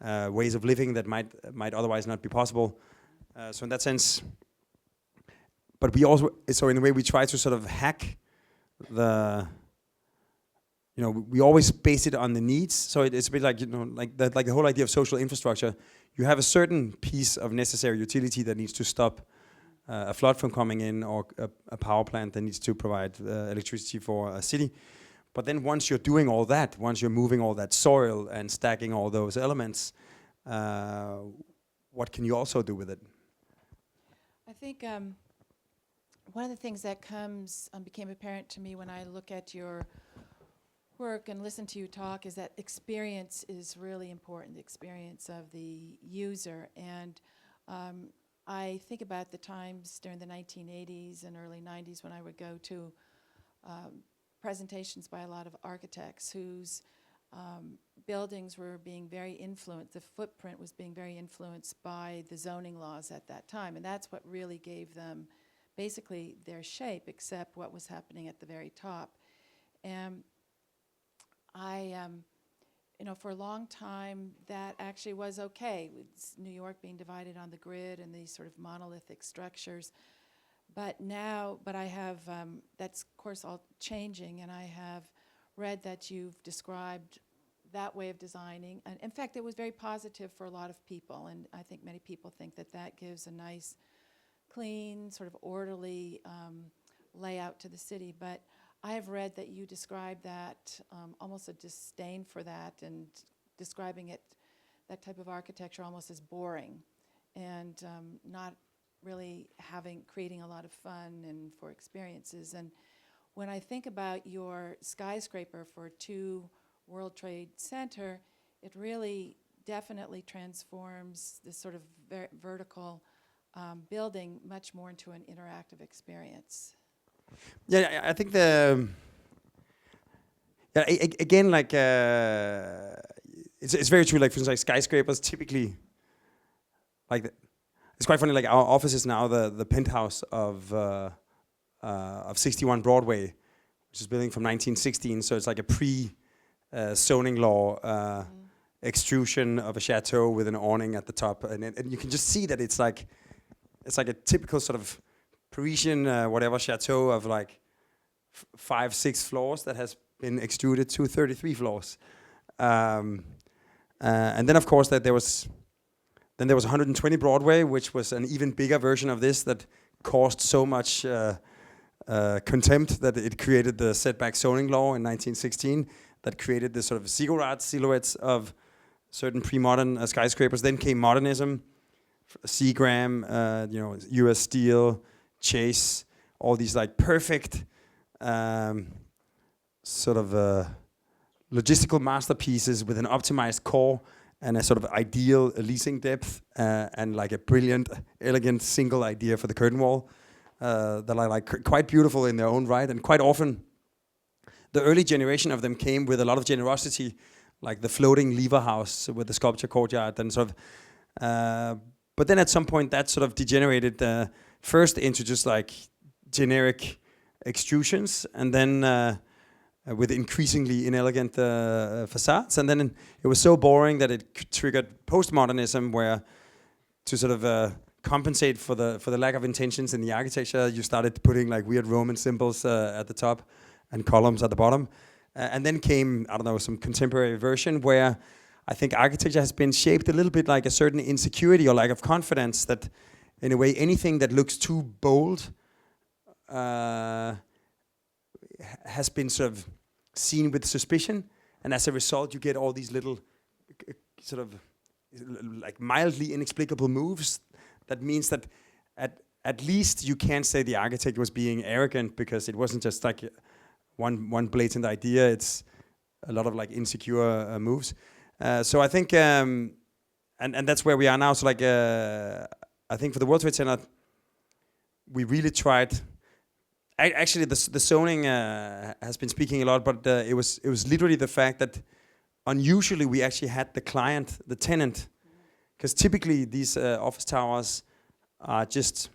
ways of living that might otherwise not be possible. So in that sense, but we also, so in a way we try to sort of hack the, we always base it on the needs. So it's a bit like, like the whole idea of social infrastructure. You have a certain piece of necessary utility that needs to stop a flood from coming in, or a power plant that needs to provide electricity for a city. But then once you're doing all that, once you're moving all that soil and stacking all those elements, what can you also do with it? I think one of the things that became apparent to me when I look at your work and listen to you talk is that experience is really important, the experience of the user. And I think about the times during the 1980s and early 90s when I would go to presentations by a lot of architects whose buildings were being very influenced, the footprint was being very influenced by the zoning laws at that time. And that's what really gave them basically their shape, except what was happening at the very top. And for a long time, that actually was okay, with New York being divided on the grid and these sort of monolithic structures. But I have, that's of course all changing, and I have read that you've described that way of designing. And in fact, it was very positive for a lot of people, and I think many people think that gives a nice, clean, sort of orderly layout to the city. But I have read that you describe that, almost a disdain for that, and describing it, that type of architecture, almost as boring, and not really creating a lot of fun and for experiences. And when I think about your skyscraper for 2 World Trade Center, it really definitely transforms this sort of vertical building much more into an interactive experience. Yeah, I think again, like it's very true. Like for instance, like skyscrapers typically, like it's quite funny. Like our office is now the penthouse of 61 Broadway, which is building from 1916. So it's like a zoning law extrusion of a chateau with an awning at the top, and you can just see that it's like a typical sort of Parisian whatever chateau of like 5, 6 floors that has been extruded to 33 floors, and then of course there was 120 Broadway, which was an even bigger version of this that caused so much contempt that it created the setback zoning law in 1916 that created the sort of ziggurat silhouettes of certain pre-modern skyscrapers. Then came modernism, Seagram, U.S. Steel, Chase, all these like perfect sort of logistical masterpieces with an optimized core and a sort of ideal leasing depth and like a brilliant, elegant single idea for the curtain wall that are like quite beautiful in their own right. And quite often, the early generation of them came with a lot of generosity, like the floating lever house with the sculpture courtyard and sort of. But then at some point, that sort of degenerated first into just like generic extrusions, and then with increasingly inelegant facades. And then it was so boring that it triggered postmodernism, where to sort of compensate for the lack of intentions in the architecture, you started putting like weird Roman symbols at the top and columns at the bottom. And then came, I don't know, some contemporary version where I think architecture has been shaped a little bit like a certain insecurity or lack of confidence, that in a way anything that looks too bold has been sort of seen with suspicion, and as a result you get all these little sort of like mildly inexplicable moves. That means that at least you can't say the architect was being arrogant, because it wasn't just like one blatant idea, it's a lot of like insecure moves. So I think, and that's where we are now. So like, I think for the World Trade Center, we really tried. Actually, the zoning has been speaking a lot, but it was literally the fact that unusually we actually had the client, the tenant, because typically these office towers are just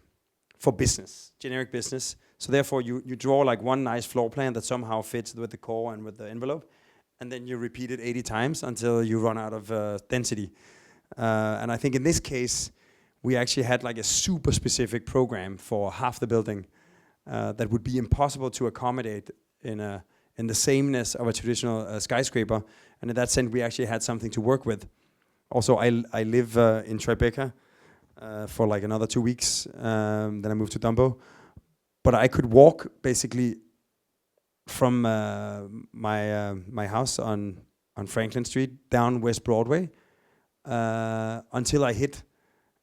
for business, generic business. So therefore you draw like one nice floor plan that somehow fits with the core and with the envelope, and then you repeat it 80 times until you run out of density. And I think in this case, we actually had like a super specific program for half the building that would be impossible to accommodate in the sameness of a traditional skyscraper. And in that sense, we actually had something to work with. Also, I live in Tribeca for like another 2 weeks. Then I moved to Dumbo. But I could walk basically from my house on Franklin Street down West Broadway until I hit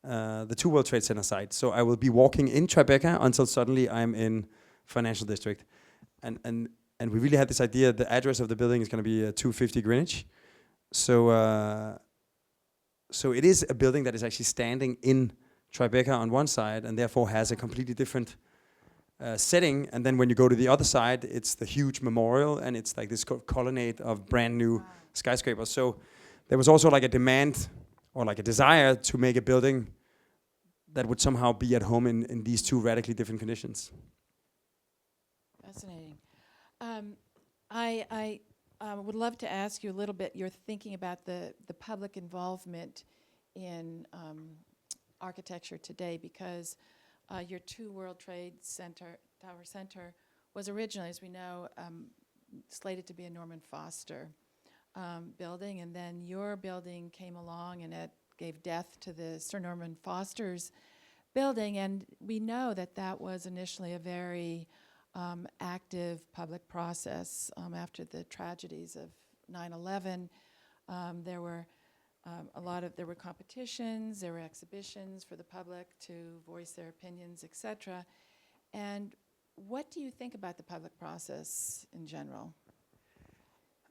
the 2 World Trade Center site. So I will be walking in Tribeca until suddenly I'm in Financial District. And we really had this idea, the address of the building is going to be 250 Greenwich. So so it is a building that is actually standing in Tribeca on one side, and therefore has a completely different setting. And then when you go to the other side, it's the huge memorial, and it's like this colonnade of brand new skyscrapers. So there was also like a demand or like a desire to make a building that would somehow be at home in these two radically different conditions. Fascinating. I would love to ask you a little bit, you're thinking about the public involvement in architecture today, because your 2 World Trade Tower Center was originally, as we know, slated to be a Norman Foster building, and then your building came along and it gave death to the Sir Norman Foster's building, and we know that that was initially a very active public process after the tragedies of 9/11. There were there were competitions, there were exhibitions for the public to voice their opinions, etc. And what do you think about the public process in general?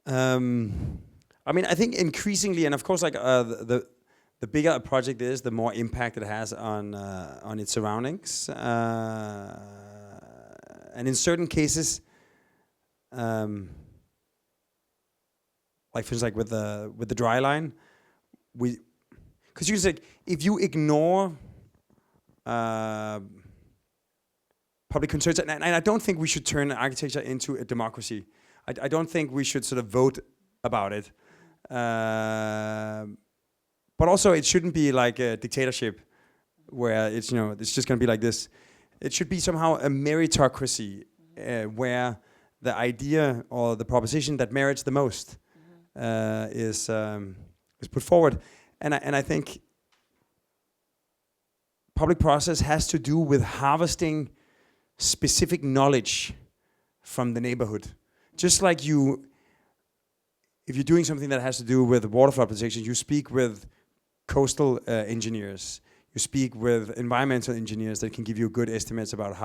I mean, I think increasingly, and of course, like the bigger a project is, the more impact it has on its surroundings. And in certain cases, like for instance, like with the Dryline, because you can say if you ignore public concerns, and I don't think we should turn architecture into a democracy. I don't think we should sort of vote about it. But also, it shouldn't be like a dictatorship where it's, you know, it's just going to be like this. It should be somehow a meritocracy where the idea or the proposition that merits the most is put forward. And I think public process has to do with harvesting specific knowledge from the neighborhood. Just like if you're doing something that has to do with waterfront protection, you speak with coastal engineers. You speak with environmental engineers that can give you good estimates about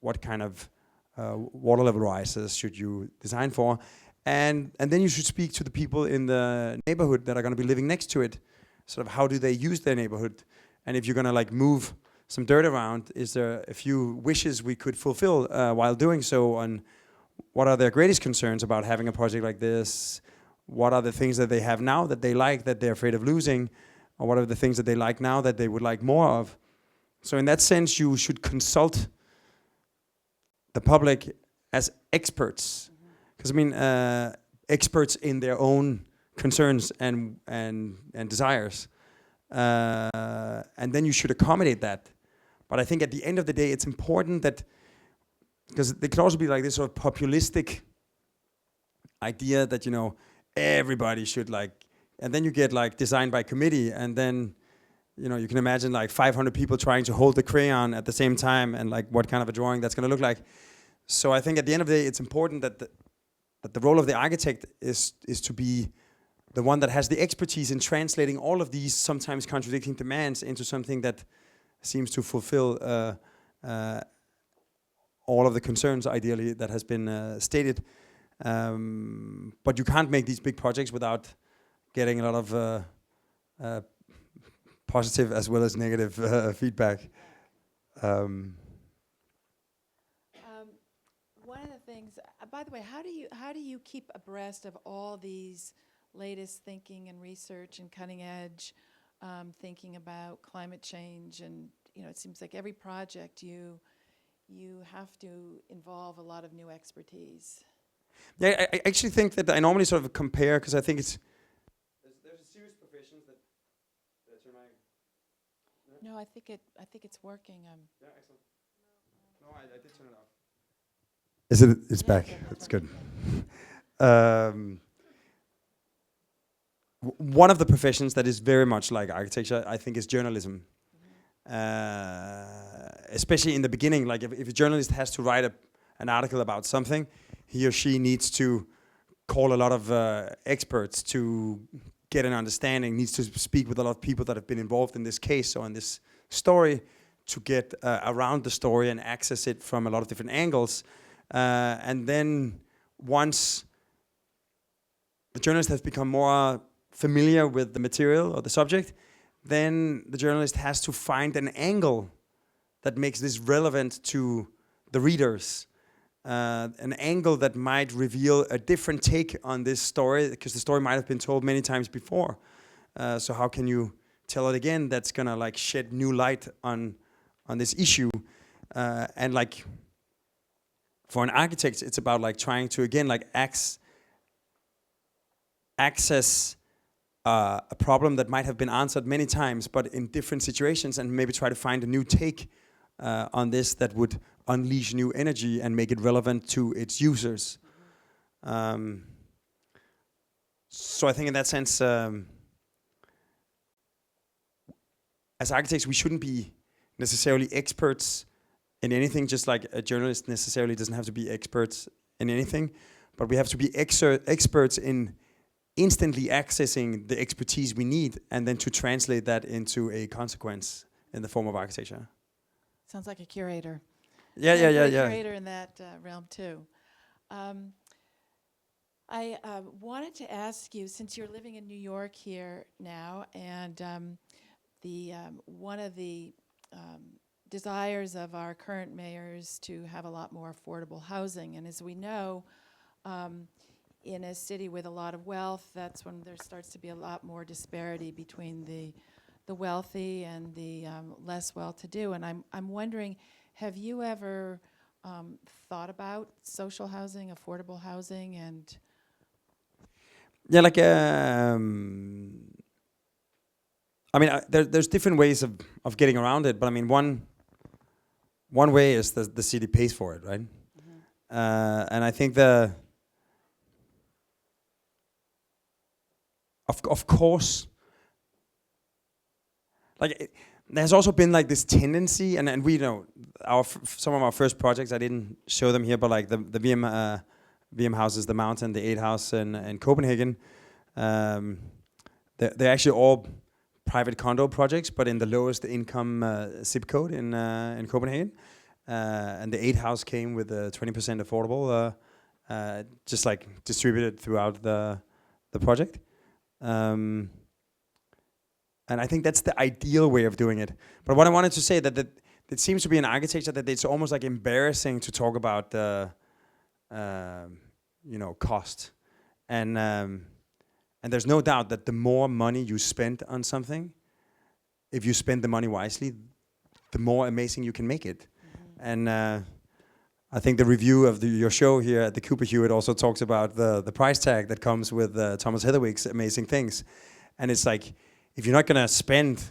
what kind of water level rises should you design for. And then you should speak to the people in the neighborhood that are going to be living next to it. Sort of how do they use their neighborhood? And if you're going to like move some dirt around, is there a few wishes we could fulfill while doing so? On what are their greatest concerns about having a project like this? What are the things that they have now that they like, that they're afraid of losing? Or what are the things that they like now that they would like more of? So in that sense, you should consult the public as experts, because I mean, experts in their own concerns and desires, and then you should accommodate that. But I think at the end of the day, it's important that, because there can also be like this sort of populistic idea that, you know, everybody should like, and then you get like designed by committee, and then, you know, you can imagine like 500 people trying to hold the crayon at the same time, and like what kind of a drawing that's going to look like. So I think at the end of the day, it's important that the role of the architect is to be the one that has the expertise in translating all of these sometimes contradicting demands into something that seems to fulfill all of the concerns, ideally, that has been stated. But you can't make these big projects without getting a lot of positive as well as negative feedback. One of the things, by the way, how do you keep abreast of all these latest thinking and research and cutting edge thinking about climate change? And you know, it seems like every project you have to involve a lot of new expertise. Yeah, I actually think that I normally sort of compare, because I think it's there's a serious professions that turn my. No, I think it's working. Yeah, excellent. No, I did turn it off. Is it? It's back. That's good. One of the professions that is very much like architecture, I think, is journalism. Especially in the beginning, like if a journalist has to write an article about something, he or she needs to call a lot of experts to get an understanding, needs to speak with a lot of people that have been involved in this case or in this story to get around the story and access it from a lot of different angles. And then once the journalist has become more familiar with the material or the subject, then the journalist has to find an angle that makes this relevant to the readers. An angle that might reveal a different take on this story, because the story might have been told many times before. So how can you tell it again that's gonna like shed new light on this issue? And like for an architect, it's about like trying to again like access a problem that might have been answered many times, but in different situations, and maybe try to find a new take on this that would unleash new energy and make it relevant to its users. So I think in that sense, as architects, we shouldn't be necessarily experts in anything, just like a journalist necessarily doesn't have to be experts in anything, but we have to be experts in instantly accessing the expertise we need, and then to translate that into a consequence in the form of architecture. Sounds like a curator. Yeah. Curator in that realm too. I wanted to ask you, since you're living in New York here now, and one of the desires of our current mayor is to have a lot more affordable housing, and as we know, in a city with a lot of wealth, that's when there starts to be a lot more disparity between the wealthy and the less well-to-do. And I'm wondering, have you ever thought about social housing, affordable housing, and? Yeah, like I mean, there's different ways of getting around it, but I mean, one way is the city pays for it, right? And I think Of course, like there's also been like this tendency, and we know some of our first projects, I didn't show them here, but like the VM houses, the Mountain, the 8 house in Copenhagen, they're actually all private condo projects, but in the lowest income zip code in Copenhagen, and the 8 house came with 20% affordable, just like distributed throughout the project. And I think that's the ideal way of doing it. But what I wanted to say that it seems to be in architecture that it's almost like embarrassing to talk about cost, and there's no doubt that the more money you spend on something, if you spend the money wisely, the more amazing you can make it. And I think the review of your show here at the Cooper Hewitt also talks about the price tag that comes with Thomas Heatherwick's amazing things. And it's like, if you're not gonna spend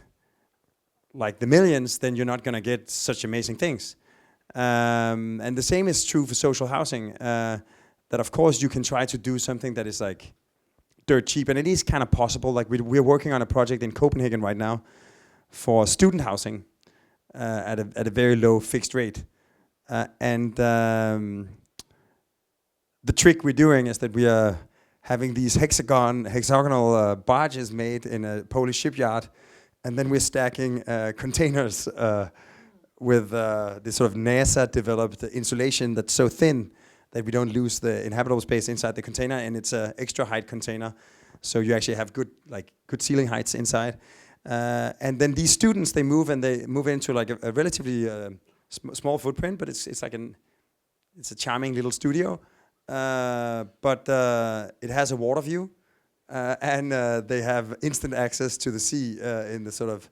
like the millions, then you're not gonna get such amazing things. And the same is true for social housing. That of course you can try to do something that is like dirt cheap, and it is kind of possible. Like we're working on a project in Copenhagen right now for student housing at a very low fixed rate. And the trick we're doing is that we are having these hexagonal barges made in a Polish shipyard, and then we're stacking containers with this sort of NASA-developed insulation that's so thin that we don't lose the inhabitable space inside the container, and it's an extra height container, so you actually have good ceiling heights inside. And then these students, they move into like a relatively small footprint, but it's a charming little studio. But it has a water view, and they have instant access to the sea in the sort of,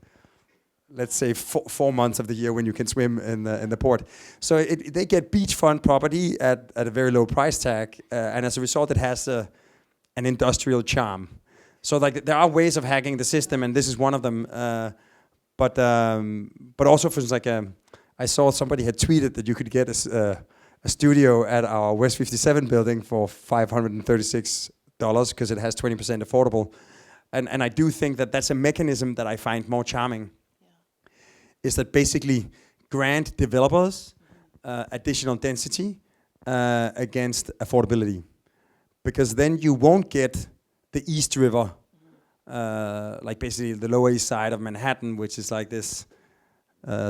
let's say, 4 months of the year when you can swim in the port. So they get beachfront property at a very low price tag, and as a result, it has an industrial charm. So like there are ways of hacking the system, and this is one of them. But also, for instance, like I saw somebody had tweeted that you could get a studio at our West 57 building for $536 because it has 20% affordable. And I do think that that's a mechanism that I find more charming. Is that basically grant developers additional density against affordability. Because then you won't get the East River, like basically the Lower East Side of Manhattan, which is like this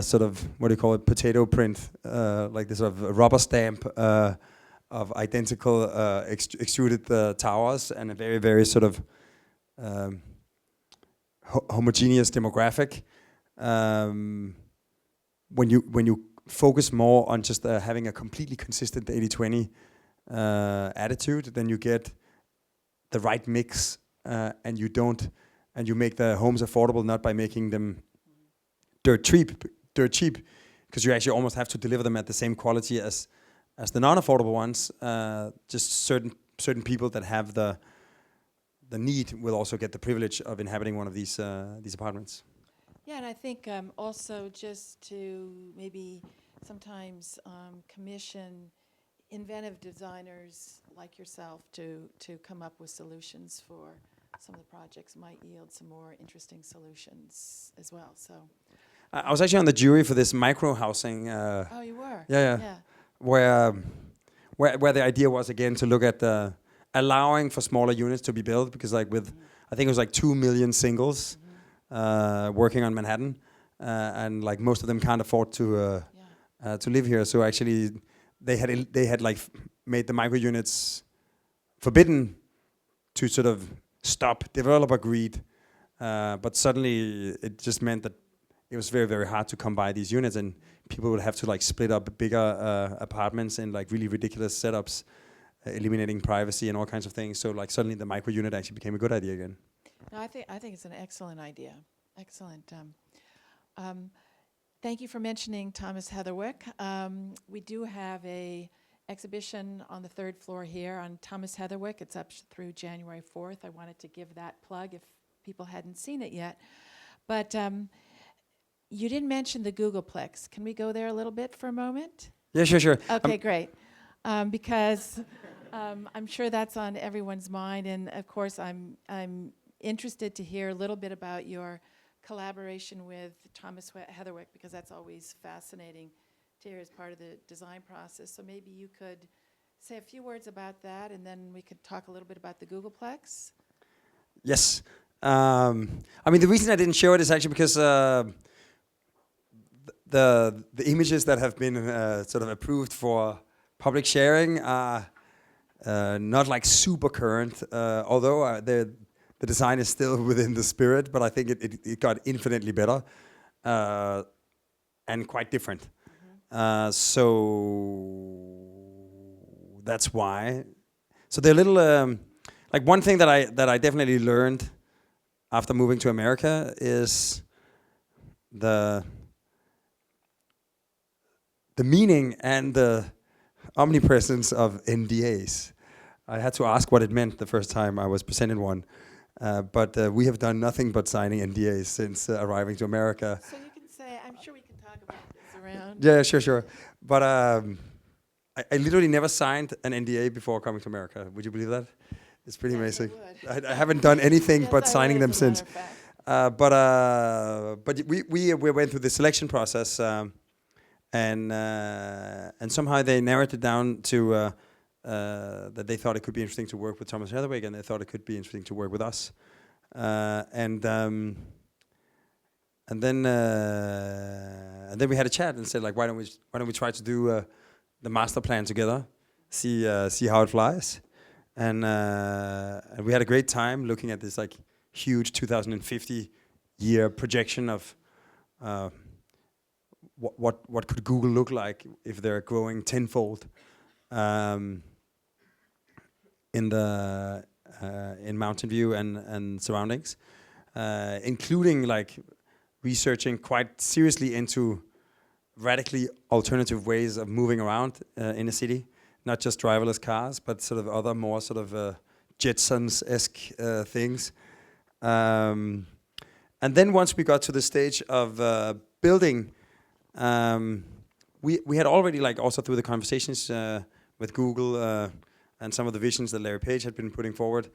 sort of, what do you call it, potato print, like this sort of rubber stamp of identical extruded towers and a very, very sort of homogeneous demographic. When you focus more on just having a completely consistent 80-20 attitude, then you get the right mix, and you make the homes affordable not by making them dirt cheap, because you actually almost have to deliver them at the same quality as the non-affordable ones. Just certain people that have the need will also get the privilege of inhabiting one of these apartments. Yeah, and I think also just to maybe sometimes commission inventive designers like yourself to come up with solutions for some of the projects might yield some more interesting solutions as well. So I was actually on the jury for this micro housing. Oh, you were? Yeah. Where the idea was again to look at allowing for smaller units to be built, because like with I think it was like 2 million singles working on Manhattan, and like most of them can't afford to live here. So actually, they had like made the micro units forbidden to sort of stop developer greed, but suddenly it just meant that it was very, very hard to come by these units, and people would have to like split up bigger apartments in like really ridiculous setups, eliminating privacy and all kinds of things. So like suddenly the micro unit actually became a good idea again. No, I think it's an excellent idea. Excellent. Thank you for mentioning Thomas Heatherwick. We do have a exhibition on the 3rd floor here on Thomas Heatherwick. It's up through January 4th. I wanted to give that plug if people hadn't seen it yet. But you didn't mention the Googleplex. Can we go there a little bit for a moment? Yeah, sure. Okay, great. Because I'm sure that's on everyone's mind, and of course I'm interested to hear a little bit about your collaboration with Thomas Heatherwick, because that's always fascinating to hear as part of the design process. So maybe you could say a few words about that, and then we could talk a little bit about the Googleplex. Yes. I mean, the reason I didn't show it is actually because the images that have been sort of approved for public sharing are not like super current, although the design is still within the spirit, but I think it got infinitely better and quite different. So that's why. So they're little like one thing that I definitely learned after moving to America is the the meaning and the omnipresence of NDAs. I had to ask what it meant the first time I was presented one. But we have done nothing but signing NDAs since arriving to America. So you can say, I'm sure we can talk about this around. Yeah, sure. But I literally never signed an NDA before coming to America. Would you believe that? It's pretty Yes, amazing. I would. I haven't done anything Yes, but I signing would, them as a matter since. of fact. But we went through the selection process, and somehow they narrowed it down to that they thought it could be interesting to work with Thomas Heatherwick, and they thought it could be interesting to work with us. And then we had a chat and said, like, why don't we try to do the master plan together, see how it flies, and we had a great time looking at this like huge 2050 year projection of what could Google look like if they're growing tenfold in Mountain View and surroundings, including like researching quite seriously into radically alternative ways of moving around in a city, not just driverless cars, but sort of other more sort of Jetsons-esque things. And then once we got to the stage of building, we had already, like, also through the conversations with Google and some of the visions that Larry Page had been putting forward,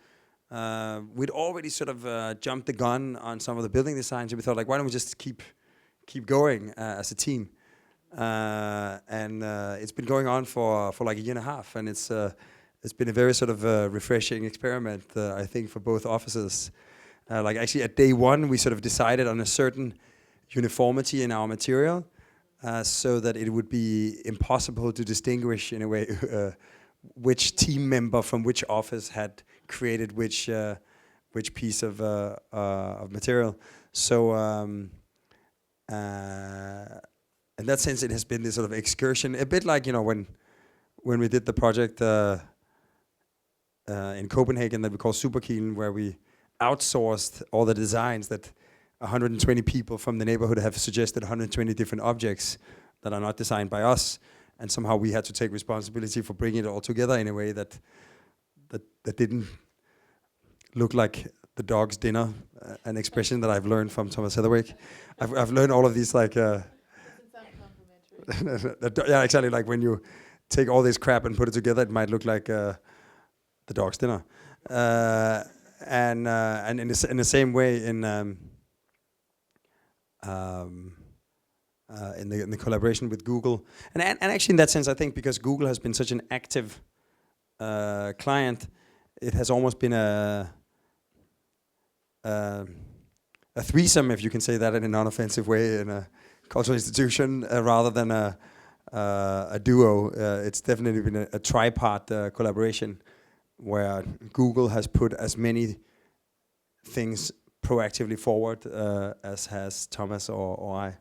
we'd already sort of jumped the gun on some of the building designs, and we thought, like, why don't we just keep going as a team? And it's been going on for like a year and a half, and it's been a very sort of refreshing experiment, I think, for both offices. Like, actually, at day one, we sort of decided on a certain uniformity in our material, so that it would be impossible to distinguish, in a way, which team member from which office had created which piece of material. So in that sense, it has been this sort of excursion, a bit like, you know, when we did the project in Copenhagen that we call Superkilen, where we outsourced all the designs that 120 people from the neighborhood have suggested 120 different objects that are not designed by us, and somehow we had to take responsibility for bringing it all together in a way that didn't look like the dog's dinner, an expression that I've learned from Thomas Heatherwick. I've learned all of these, like yeah, exactly, like when you take all this crap and put it together, it might look like the dog's dinner. And in the same way in the collaboration with Google, and actually in that sense, I think because Google has been such an active client, it has almost been a threesome, if you can say that in a non-offensive way, in a cultural institution, rather than a duo. It's definitely been a tripart collaboration, where Google has put as many things proactively forward as has Thomas or I.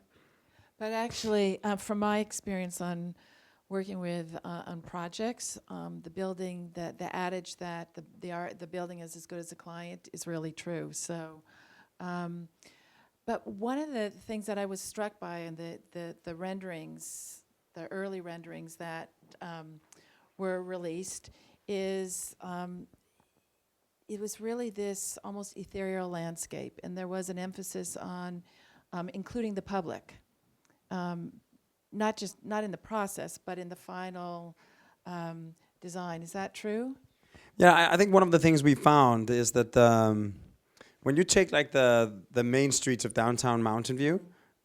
But actually, from my experience on working with on projects, the building, the adage that the building is as good as the client is really true. So, but one of the things that I was struck by in the renderings, the early renderings that were released, is it was really this almost ethereal landscape, and there was an emphasis on including the public, not in the process, but in the final design. Is that true? Yeah, I think one of the things we found is that when you take like the main streets of downtown Mountain View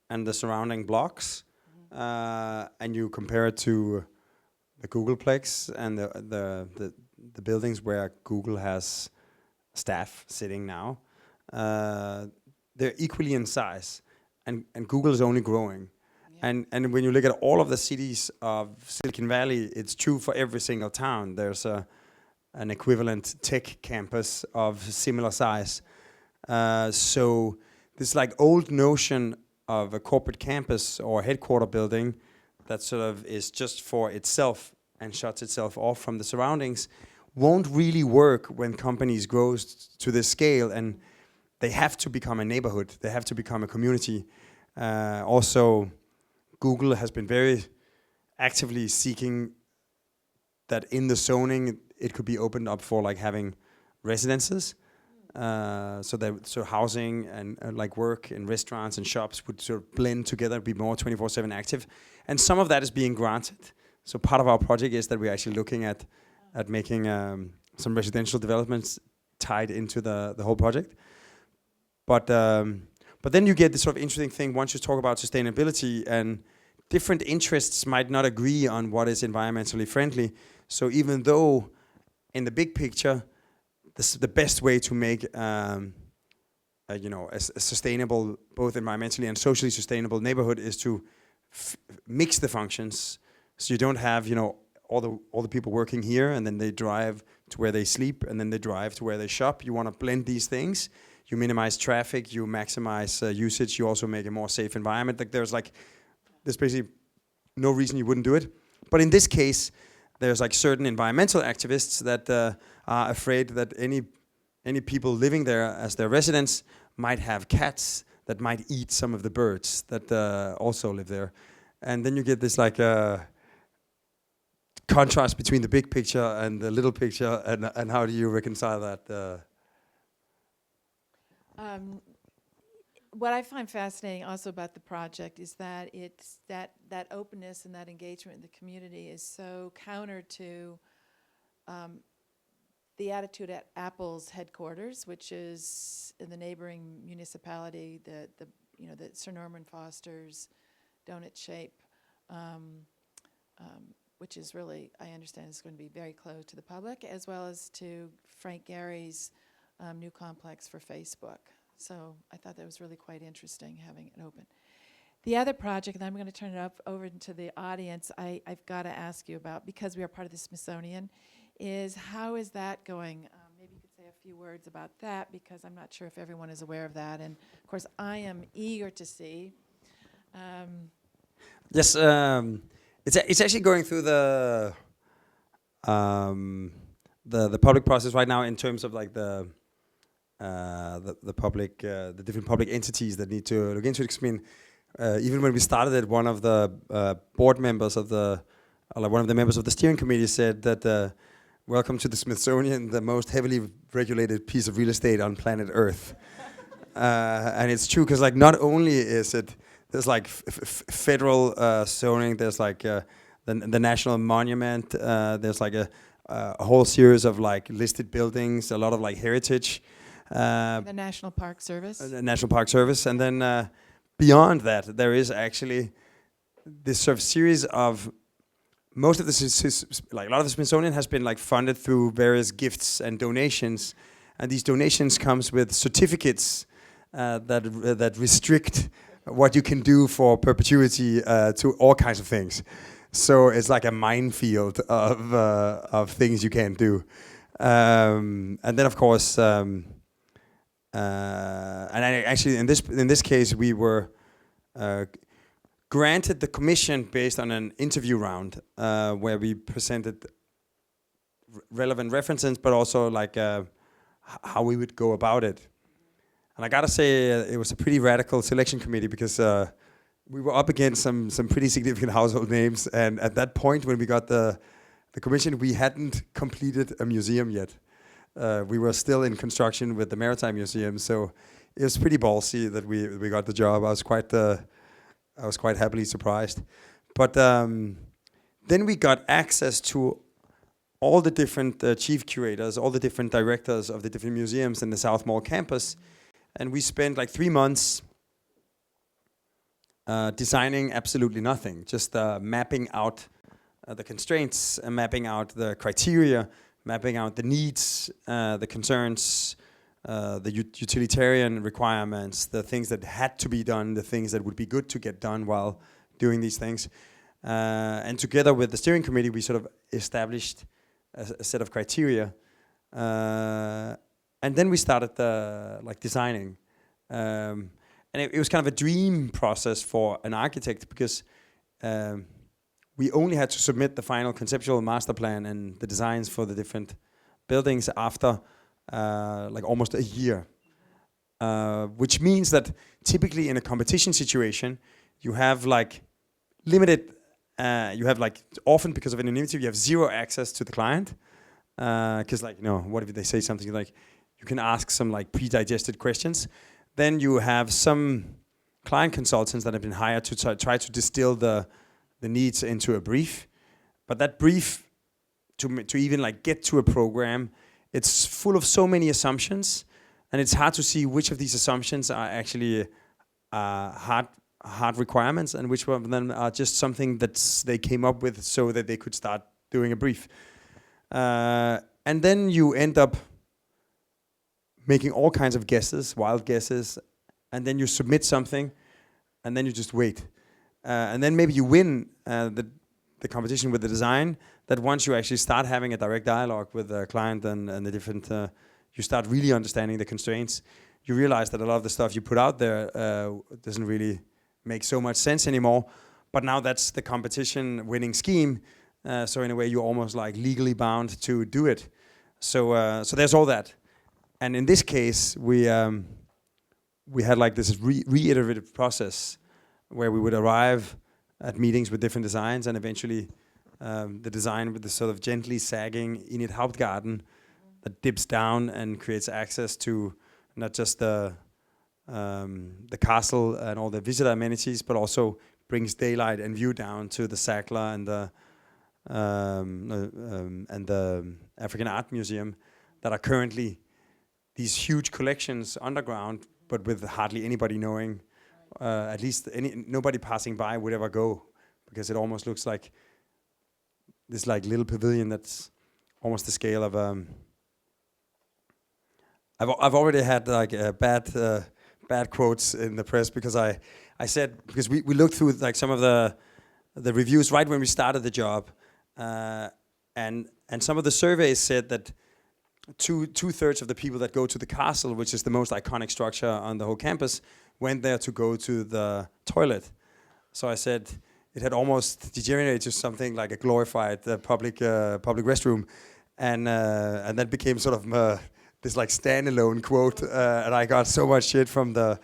and the surrounding blocks, and you compare it to the Googleplex and the buildings where Google has staff sitting now, they're equally in size, and Google is only growing. Yeah. And when you look at all of the cities of Silicon Valley, it's true for every single town. There's an equivalent tech campus of similar size. So this like old notion of a corporate campus or headquarter building that sort of is just for itself and shuts itself off from the surroundings won't really work when companies grow to this scale, and they have to become a neighborhood. They have to become a community. Also, Google has been very actively seeking that in the zoning it could be opened up for like having residences, so housing and like work and restaurants and shops would sort of blend together, be more 24/7 active, and some of that is being granted. So part of our project is that we're actually looking at making some residential developments tied into the whole project. But then you get this sort of interesting thing once you talk about sustainability, and different interests might not agree on what is environmentally friendly. So even though in the big picture, the best way to make a sustainable, both environmentally and socially sustainable neighborhood is to mix the functions. So you don't have all the people working here and then they drive to where they sleep and then they drive to where they shop. You want to blend these things. You minimize traffic. You maximize usage. You also make a more safe environment. Like there's basically no reason you wouldn't do it. But in this case, there's like certain environmental activists that are afraid that any people living there as their residents might have cats that might eat some of the birds that also live there. And then you get this like contrast between the big picture and the little picture, and how do you reconcile that? What I find fascinating also about the project is that it's that openness and that engagement in the community is so counter to the attitude at Apple's headquarters, which is in the neighboring municipality, the Sir Norman Foster's donut shape, which is really, I understand, is going to be very close to the public, as well as to Frank Gehry's new complex for Facebook. So I thought that was really quite interesting, having it open. The other project, and I'm going to turn it over to the audience, I've got to ask you about, because we are part of the Smithsonian, is how is that going? Maybe you could say a few words about that, because I'm not sure if everyone is aware of that. And of course, I am eager to see. Yes, it's actually going through the public process right now in terms of like the public, the different public entities that need to look into it. I mean, even when we started it, one of the board members of one of the members of the steering committee said that welcome to the Smithsonian, the most heavily regulated piece of real estate on planet Earth. And it's true, because like not only is it, there's like federal zoning, there's like the national monument, there's like a whole series of like listed buildings, a lot of like heritage. The National Park Service. The National Park Service, and then beyond that, there is actually this sort of series of most of like a lot of the Smithsonian has been like funded through various gifts and donations, and these donations comes with certificates that restrict what you can do for perpetuity to all kinds of things. So it's like a minefield of things you can't do, and then of course. And actually, in this case, we were granted the commission based on an interview round where we presented relevant references, but also like how we would go about it. And I gotta say, it was a pretty radical selection committee, because we were up against some pretty significant household names. And at that point, when we got the commission, we hadn't completed a museum yet. We were still in construction with the Maritime Museum, so it was pretty ballsy that we got the job. I was quite happily surprised. But then we got access to all the different chief curators, all the different directors of the different museums in the South Mall campus, and we spent like 3 months designing absolutely nothing, just mapping out the constraints, mapping out the criteria, mapping out the needs, the concerns, the utilitarian requirements, the things that had to be done, the things that would be good to get done while doing these things. And together with the steering committee, we sort of established a set of criteria. And then we started designing. And it was kind of a dream process for an architect, because we only had to submit the final conceptual master plan and the designs for the different buildings after like almost a year. Which means that typically in a competition situation, you have like limited you have like often because of anonymity, you have zero access to the client. Because like, you know, what if they say something like, you can ask some like pre-digested questions. Then you have some client consultants that have been hired to try to distill the needs into a brief. But that brief, to even like get to a program, it's full of so many assumptions, and it's hard to see which of these assumptions are actually hard requirements and which one of them are just something that they came up with so that they could start doing a brief. And then you end up making all kinds of guesses, wild guesses, and then you submit something, and then you just wait. And then maybe you win the competition with the design, that once you actually start having a direct dialogue with the client and the different, you start really understanding the constraints, you realize that a lot of the stuff you put out there doesn't really make so much sense anymore. But now that's the competition winning scheme. So in a way, you're almost like legally bound to do it. So there's all that. And in this case, we had like this reiterative process where we would arrive at meetings with different designs, and eventually the design with the sort of gently sagging Init Hauptgarten that dips down and creates access to not just the castle and all the visitor amenities, but also brings daylight and view down to the Sackler and the African Art Museum that are currently these huge collections underground, but with hardly anybody knowing. At least nobody passing by would ever go, because it almost looks like this like little pavilion that's almost the scale of I've already had like bad quotes in the press because I said, because we looked through like some of the reviews right when we started the job, and some of the surveys said that two-thirds of the people that go to the castle, which is the most iconic structure on the whole campus, went there to go to the toilet. So I said it had almost degenerated to something like a glorified public restroom, and that became sort of this like standalone quote. And I got so much shit from the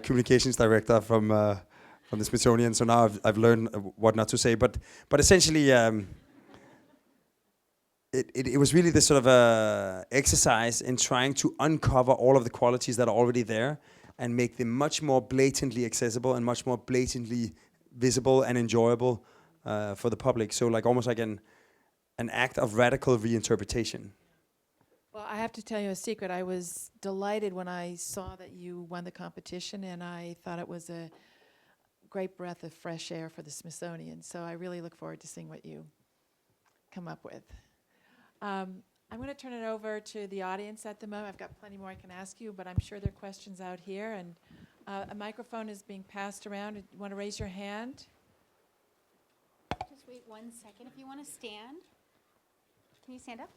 communications director from the Smithsonian. So now I've learned what not to say. But essentially, it was really this sort of exercise in trying to uncover all of the qualities that are already there and make them much more blatantly accessible and much more blatantly visible and enjoyable for the public. So like almost like an act of radical reinterpretation. Well, I have to tell you a secret. I was delighted when I saw that you won the competition, and I thought it was a great breath of fresh air for the Smithsonian. So I really look forward to seeing what you come up with. I'm going to turn it over to the audience at the moment. I've got plenty more I can ask you, but I'm sure there are questions out here. And a microphone is being passed around. You want to raise your hand? Just wait 1 second. If you want to stand, can you stand up?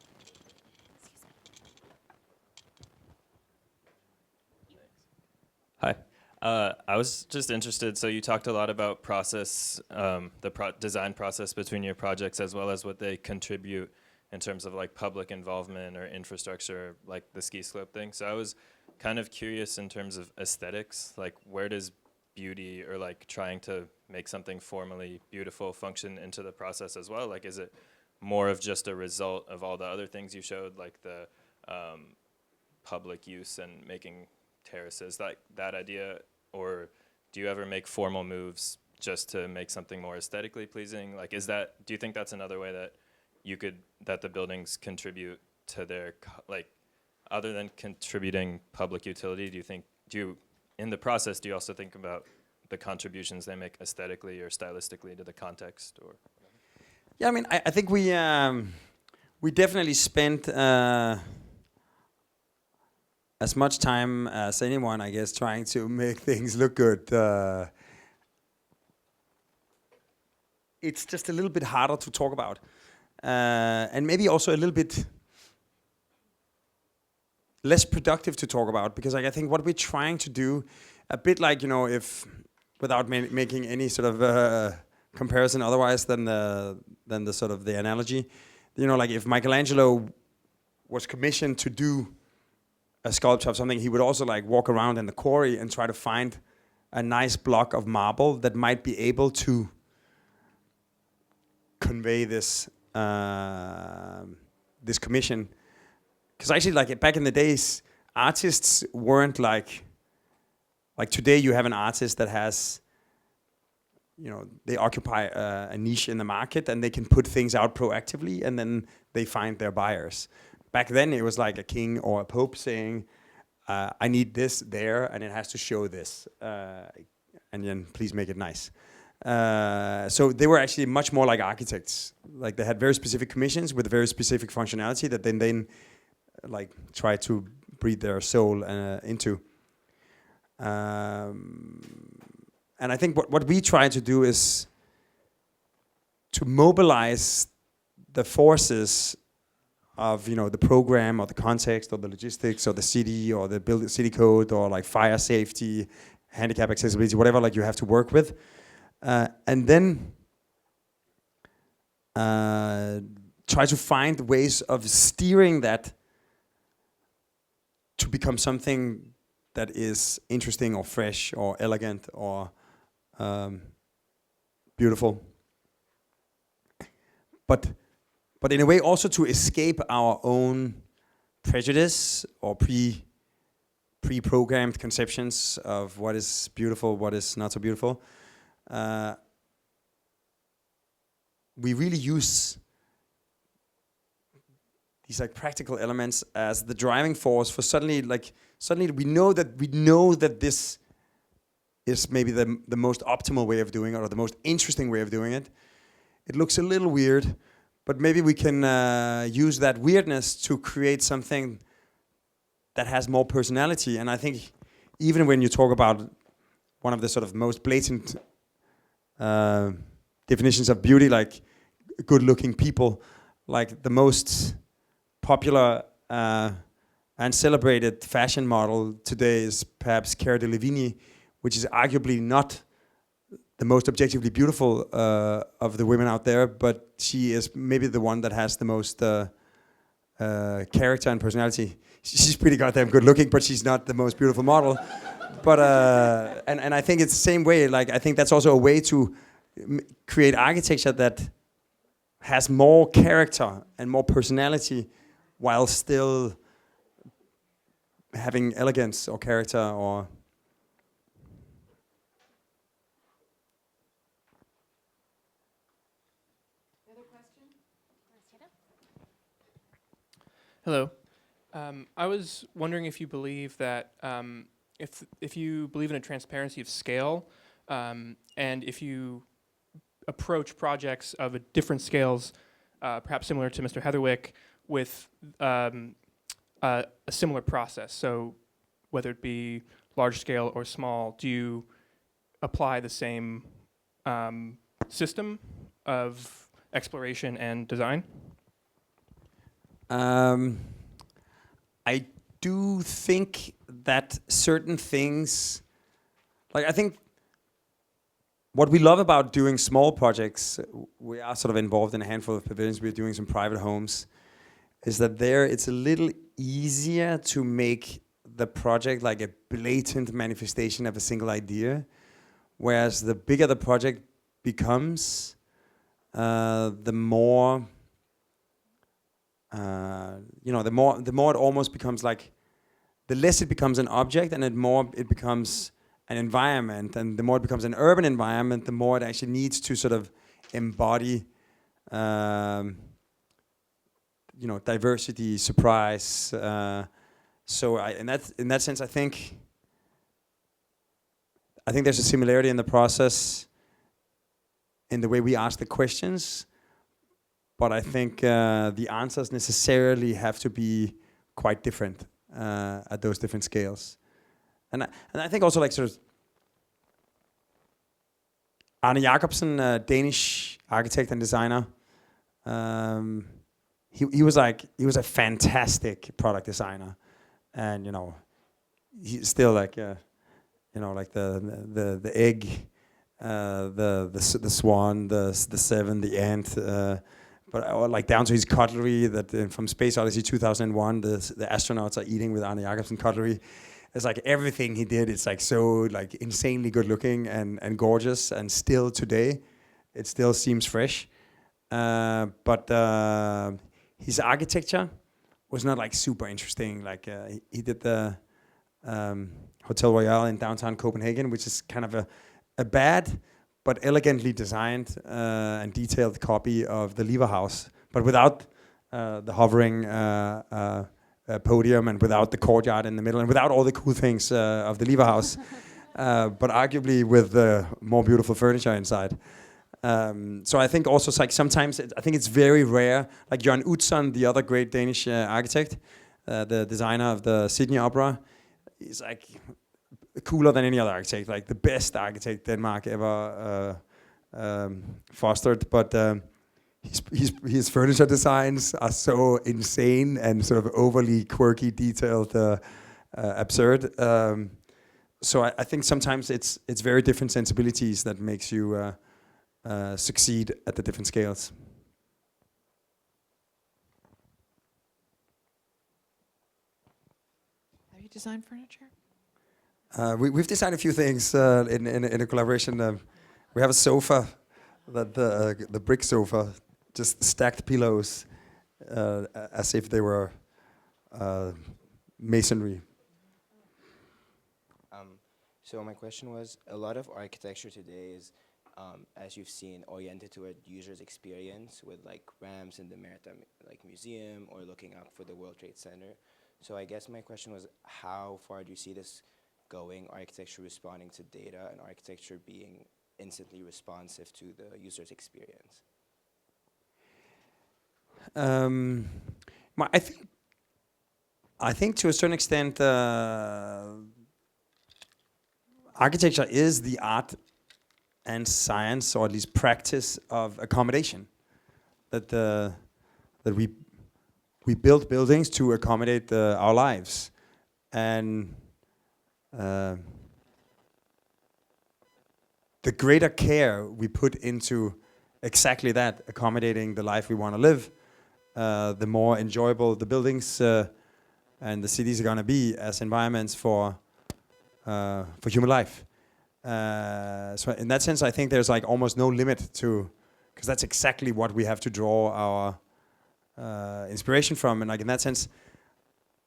Excuse me. Hi. I was just interested, so you talked a lot about process, the design process between your projects, as well as what they contribute in terms of like public involvement or infrastructure, like the ski slope thing. So I was kind of curious in terms of aesthetics, like where does beauty or like trying to make something formally beautiful function into the process as well? Like, is it more of just a result of all the other things you showed, like the public use and making terraces, like that idea? Or do you ever make formal moves just to make something more aesthetically pleasing? Like, do you think that's another way that that the buildings contribute to their, like, other than contributing public utility, in the process, do you also think about the contributions they make aesthetically or stylistically to the context? Or yeah, I mean, I think we definitely spent as much time as anyone, I guess, trying to make things look good. It's just a little bit harder to talk about. And maybe also a little bit less productive to talk about, because like, I think what we're trying to do, a bit like, you know, if, without making any sort of comparison otherwise than the sort of the analogy, you know, like if Michelangelo was commissioned to do a sculpture of something, he would also like walk around in the quarry and try to find a nice block of marble that might be able to convey this this commission. Because actually, like back in the days, artists weren't like today. You have an artist that has, they occupy a niche in the market and they can put things out proactively and then they find their buyers. Back then, it was like a king or a pope saying, "I need this there, and it has to show this, and then please make it nice." So they were actually much more like architects. Like they had very specific commissions with very specific functionality that then like try to breathe their soul into. And I think what we try to do is to mobilize the forces of the program or the context or the logistics or the city or the city code or like fire safety, handicap accessibility, whatever like you have to work with, and then try to find ways of steering that to become something that is interesting or fresh or elegant or beautiful. But in a way also to escape our own prejudice or pre-programmed conceptions of what is beautiful, what is not so beautiful. We really use these like practical elements as the driving force for suddenly we know that this is maybe the most optimal way of doing it or the most interesting way of doing it. It looks a little weird, but maybe we can use that weirdness to create something that has more personality. And I think even when you talk about one of the sort of most blatant definitions of beauty, like good-looking people, like the most popular and celebrated fashion model today is perhaps Cara, which is arguably not the most objectively beautiful of the women out there, but she is maybe the one that has the most character and personality. She's pretty goddamn good looking, but she's not the most beautiful model. But and I think it's the same way. Like I think that's also a way to create architecture that has more character and more personality, while still having elegance or character or. Hello. I was wondering if you believe that if you believe in a transparency of scale, and if you approach projects of different scales, perhaps similar to Mr. Heatherwick, with a similar process. So whether it be large scale or small, do you apply the same system of exploration and design? I do think that certain things, like I think what we love about doing small projects, we are sort of involved in a handful of pavilions, we're doing some private homes, is that there it's a little easier to make the project like a blatant manifestation of a single idea, whereas the bigger the project becomes, the more the more it almost becomes like, the less it becomes an object and the more it becomes an environment, and the more it becomes an urban environment, the more it actually needs to sort of embody, diversity, surprise. So in that sense, I think there's a similarity in the process, in the way we ask the questions. But I think the answers necessarily have to be quite different at those different scales. And I think also like sort of Arne Jacobsen, Danish architect and designer, he was a fantastic product designer, and he's still like like the egg, the swan, the seven, the ant. But like down to his cutlery that from Space Odyssey 2001, the astronauts are eating with Arne Jacobsen cutlery. It's like everything he did, it's like so like insanely good looking and gorgeous, and still today, it still seems fresh. but his architecture was not like super interesting. Like he did the Hotel Royal in downtown Copenhagen, which is kind of a bad but elegantly designed and detailed copy of the Lever House, but without the hovering podium and without the courtyard in the middle and without all the cool things of the Lever House, but arguably with the more beautiful furniture inside. So I think also like sometimes I think it's very rare. Like Jørgen Utzon, the other great Danish architect, the designer of the Sydney Opera, is like cooler than any other architect, like the best architect Denmark ever fostered. But his furniture designs are so insane and sort of overly quirky, detailed, absurd. So I think sometimes it's very different sensibilities that makes you succeed at the different scales. Have you designed furniture? We've designed a few things in a collaboration. We have a sofa, the brick sofa, just stacked pillows as if they were masonry. So my question was, a lot of architecture today is, as you've seen, oriented toward user's experience with like ramps in the Maritime like museum or looking up for the World Trade Center. So I guess my question was, how far do you see this going, architecture responding to data and architecture being instantly responsive to the user's experience? I think to a certain extent, architecture is the art and science, or at least practice, of accommodation. That we build buildings to accommodate our lives, and the greater care we put into exactly that, accommodating the life we want to live, the more enjoyable the buildings and the cities are going to be as environments for human life. So in that sense, I think there's like almost no limit to, because that's exactly what we have to draw our inspiration from. And like in that sense,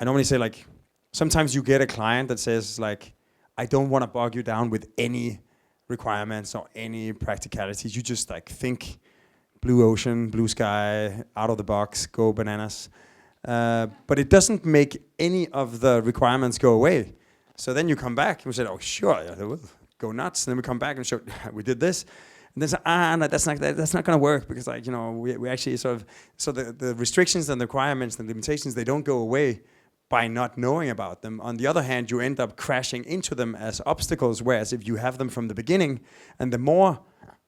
I normally say like, sometimes you get a client that says like, I don't want to bog you down with any requirements or any practicalities. You just like think blue ocean, blue sky, out of the box, go bananas. But it doesn't make any of the requirements go away. So then you come back and we said, oh sure, yeah, we'll go nuts. And then we come back and show we did this. And then say, no, that's not going to work, because like, you know, we actually sort of, so the restrictions and the requirements and limitations, they don't go away by not knowing about them. On the other hand, you end up crashing into them as obstacles, whereas if you have them from the beginning, and the more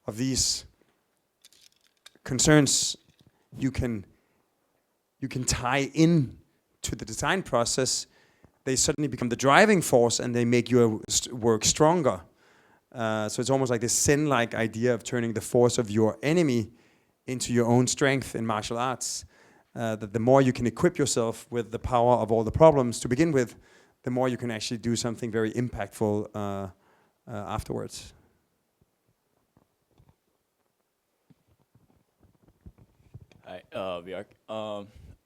of these concerns you can tie in to the design process, they suddenly become the driving force and they make your work stronger. So it's almost like this Zen-like idea of turning the force of your enemy into your own strength in martial arts. That the more you can equip yourself with the power of all the problems to begin with, the more you can actually do something very impactful afterwards. Hi, Bjarke.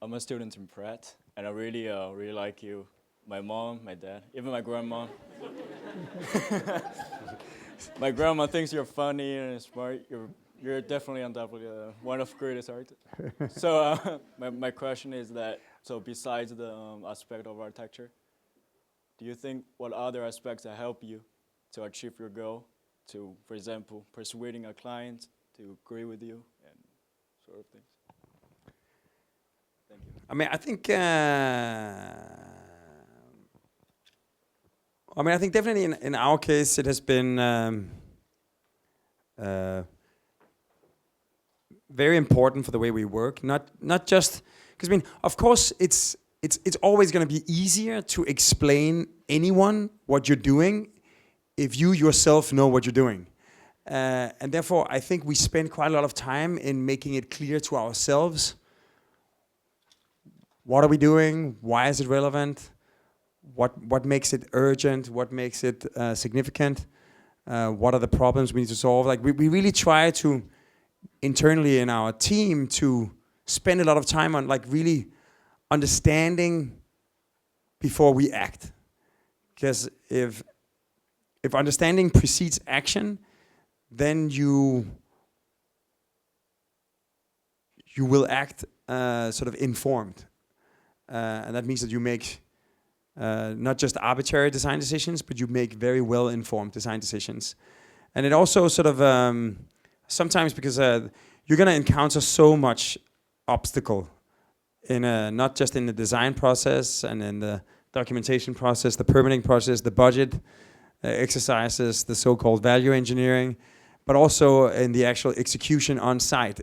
I'm a student in Pratt, and I really like you. My mom, my dad, even my grandma. My grandma thinks you're funny and smart. You're definitely undoubtedly one of the greatest artists. So my question is that, so besides the aspect of architecture, do you think what other aspects that help you to achieve your goal, to, for example, persuading a client to agree with you and sort of things? Thank you. I mean, I think definitely in our case it has been very important for the way we work. Not just because, I mean, of course it's always going to be easier to explain anyone what you're doing if you yourself know what you're doing, and therefore I think we spend quite a lot of time in making it clear to ourselves. What are we doing? Why is it relevant? What makes it urgent? What makes it significant? What are the problems we need to solve? Like we really try to internally in our team to spend a lot of time on like really understanding before we act. Because if understanding precedes action, then you will act sort of informed. And that means that you make not just arbitrary design decisions, but you make very well-informed design decisions. And it also sort of, sometimes because you're gonna encounter so much obstacle in not just in the design process and in the documentation process, the permitting process, the budget exercises, the so-called value engineering, but also in the actual execution on site,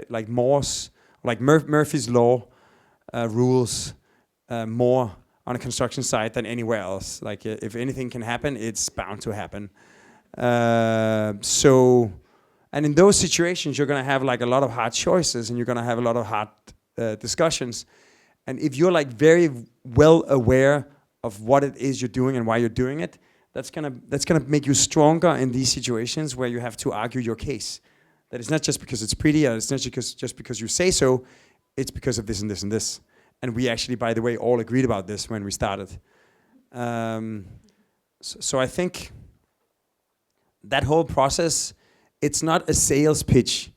like Morse, like Murphy's Law rules more on a construction site than anywhere else. Like if anything can happen, it's bound to happen. And in those situations, you're gonna have like a lot of hard choices, and you're gonna have a lot of hard discussions. And if you're like very well aware of what it is you're doing and why you're doing it, that's gonna make you stronger in these situations where you have to argue your case. That it's not just because it's pretty, or it's not just because you say so, it's because of this and this and this. And we actually, by the way, all agreed about this when we started. So I think that whole process, it's not a sales pitch.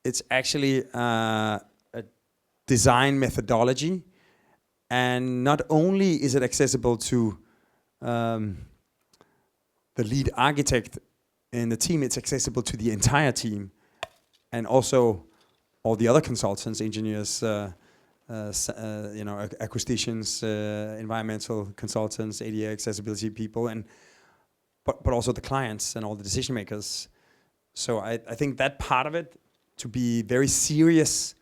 It's actually a design methodology. And not only is it accessible to the lead architect in the team, it's accessible to the entire team. And also all the other consultants, engineers, acousticians, environmental consultants, ADA accessibility people, but also the clients and all the decision makers. So I think that part of it, to be very serious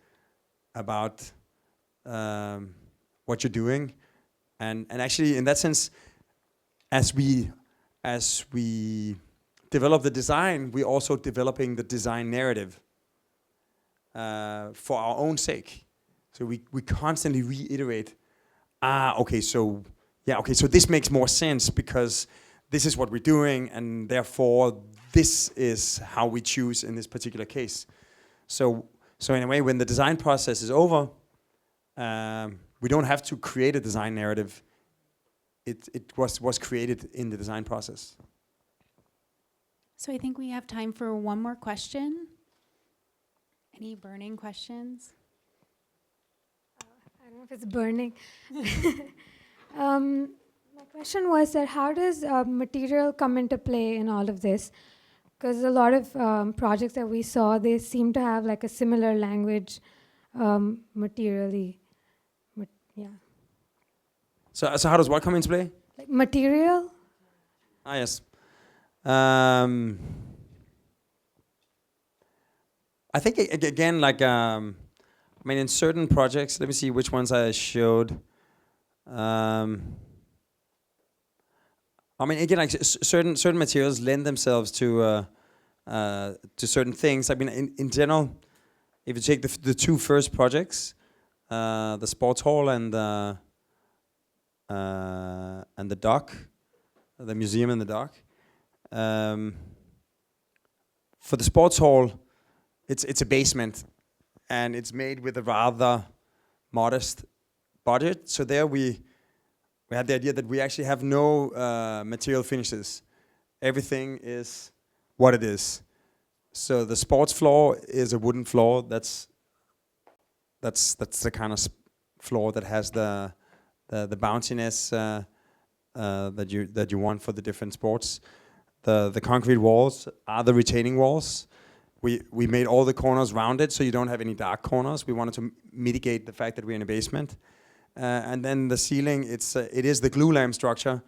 about what you're doing, and actually in that sense, as we develop the design, we're also developing the design narrative for our own sake. So we constantly reiterate, so this makes more sense because this is what we're doing, and therefore this is how we choose in this particular case. So in a way, when the design process is over, we don't have to create a design narrative. It was created in the design process. So I think we have time for one more question. Any burning questions? I don't know if it's burning. My question was that how does material come into play in all of this? Because a lot of projects that we saw, they seem to have like a similar language materially. Yeah. So how does what come into play? Like material? Yes. I think again, like in certain projects, let me see which ones I showed. Again, like certain materials lend themselves to certain things. In general, if you take the two first projects, the sports hall and the dock, the museum and the dock. For the sports hall, it's a basement, and it's made with a rather modest budget. So there we had the idea that we actually have no material finishes. Everything is what it is. So the sports floor is a wooden floor. That's the kind of floor that has the bounciness that you want for the different sports. The concrete walls are the retaining walls. We made all the corners rounded, so you don't have any dark corners. We wanted to mitigate the fact that we're in a basement. And then the ceiling, it is the glue lamp structure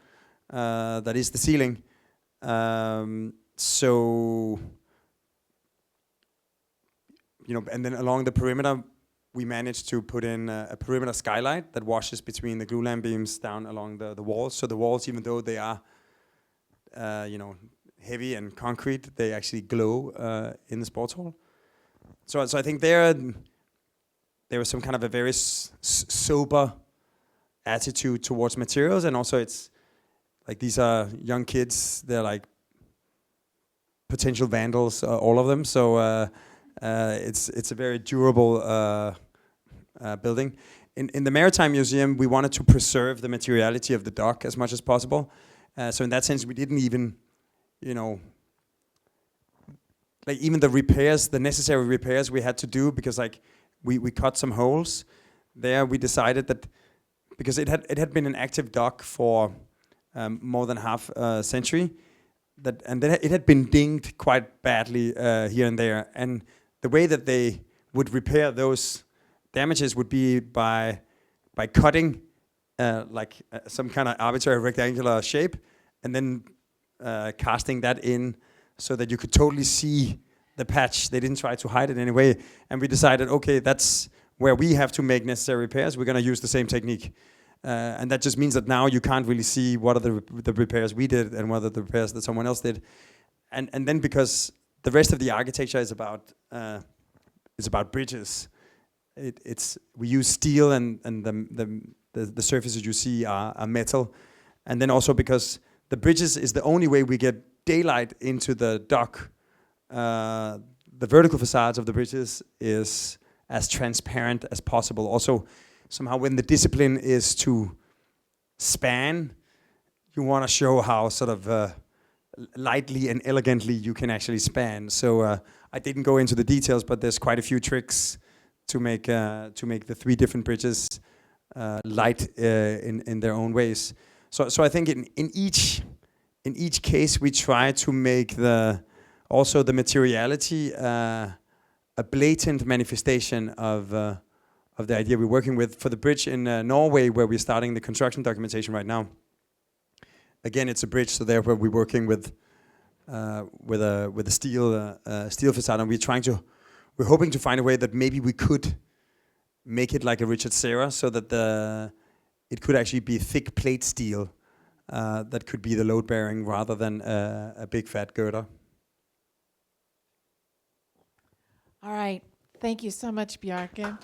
that is the ceiling. And then along the perimeter, we managed to put in a perimeter skylight that washes between the glue lamp beams down along the walls. So the walls, even though they are, heavy and concrete, they actually glow in the sports hall. So I think there was some kind of a very sober attitude towards materials, and also it's like these are young kids. They're like potential vandals, all of them. So It's a very durable building. In the Maritime Museum, we wanted to preserve the materiality of the dock as much as possible. So in that sense, we didn't even, like even the repairs, the necessary repairs we had to do, because like we cut some holes there. We decided that because it had been an active dock for more than half a century, and then it had been dinged quite badly here and there. And the way that they would repair those damages would be by cutting some kind of arbitrary rectangular shape, and then casting that in so that you could totally see the patch. They didn't try to hide it anyway. And we decided, okay, that's where we have to make necessary repairs. We're going to use the same technique. And that just means that now you can't really see what are the repairs we did and what are the repairs that someone else did. And then because the rest of the architecture is about bridges, we use steel, and the surfaces you see are metal. And then also because the bridges is the only way we get daylight into the dock. The vertical facades of the bridges is as transparent as possible. Also, somehow when the discipline is to span, you want to show how sort of lightly and elegantly you can actually span. So I didn't go into the details, but there's quite a few tricks to make the three different bridges light in their own ways. So I think in each case we try to make also the materiality a blatant manifestation of the idea we're working with. For the bridge in Norway, where we're starting the construction documentation right now, again it's a bridge, so therefore we're working with a steel facade, and we're hoping to find a way that maybe we could make it like a Richard Serra, so that it could actually be thick plate steel that could be the load bearing rather than a big fat girder. All right. Thank you so much, Bjarke.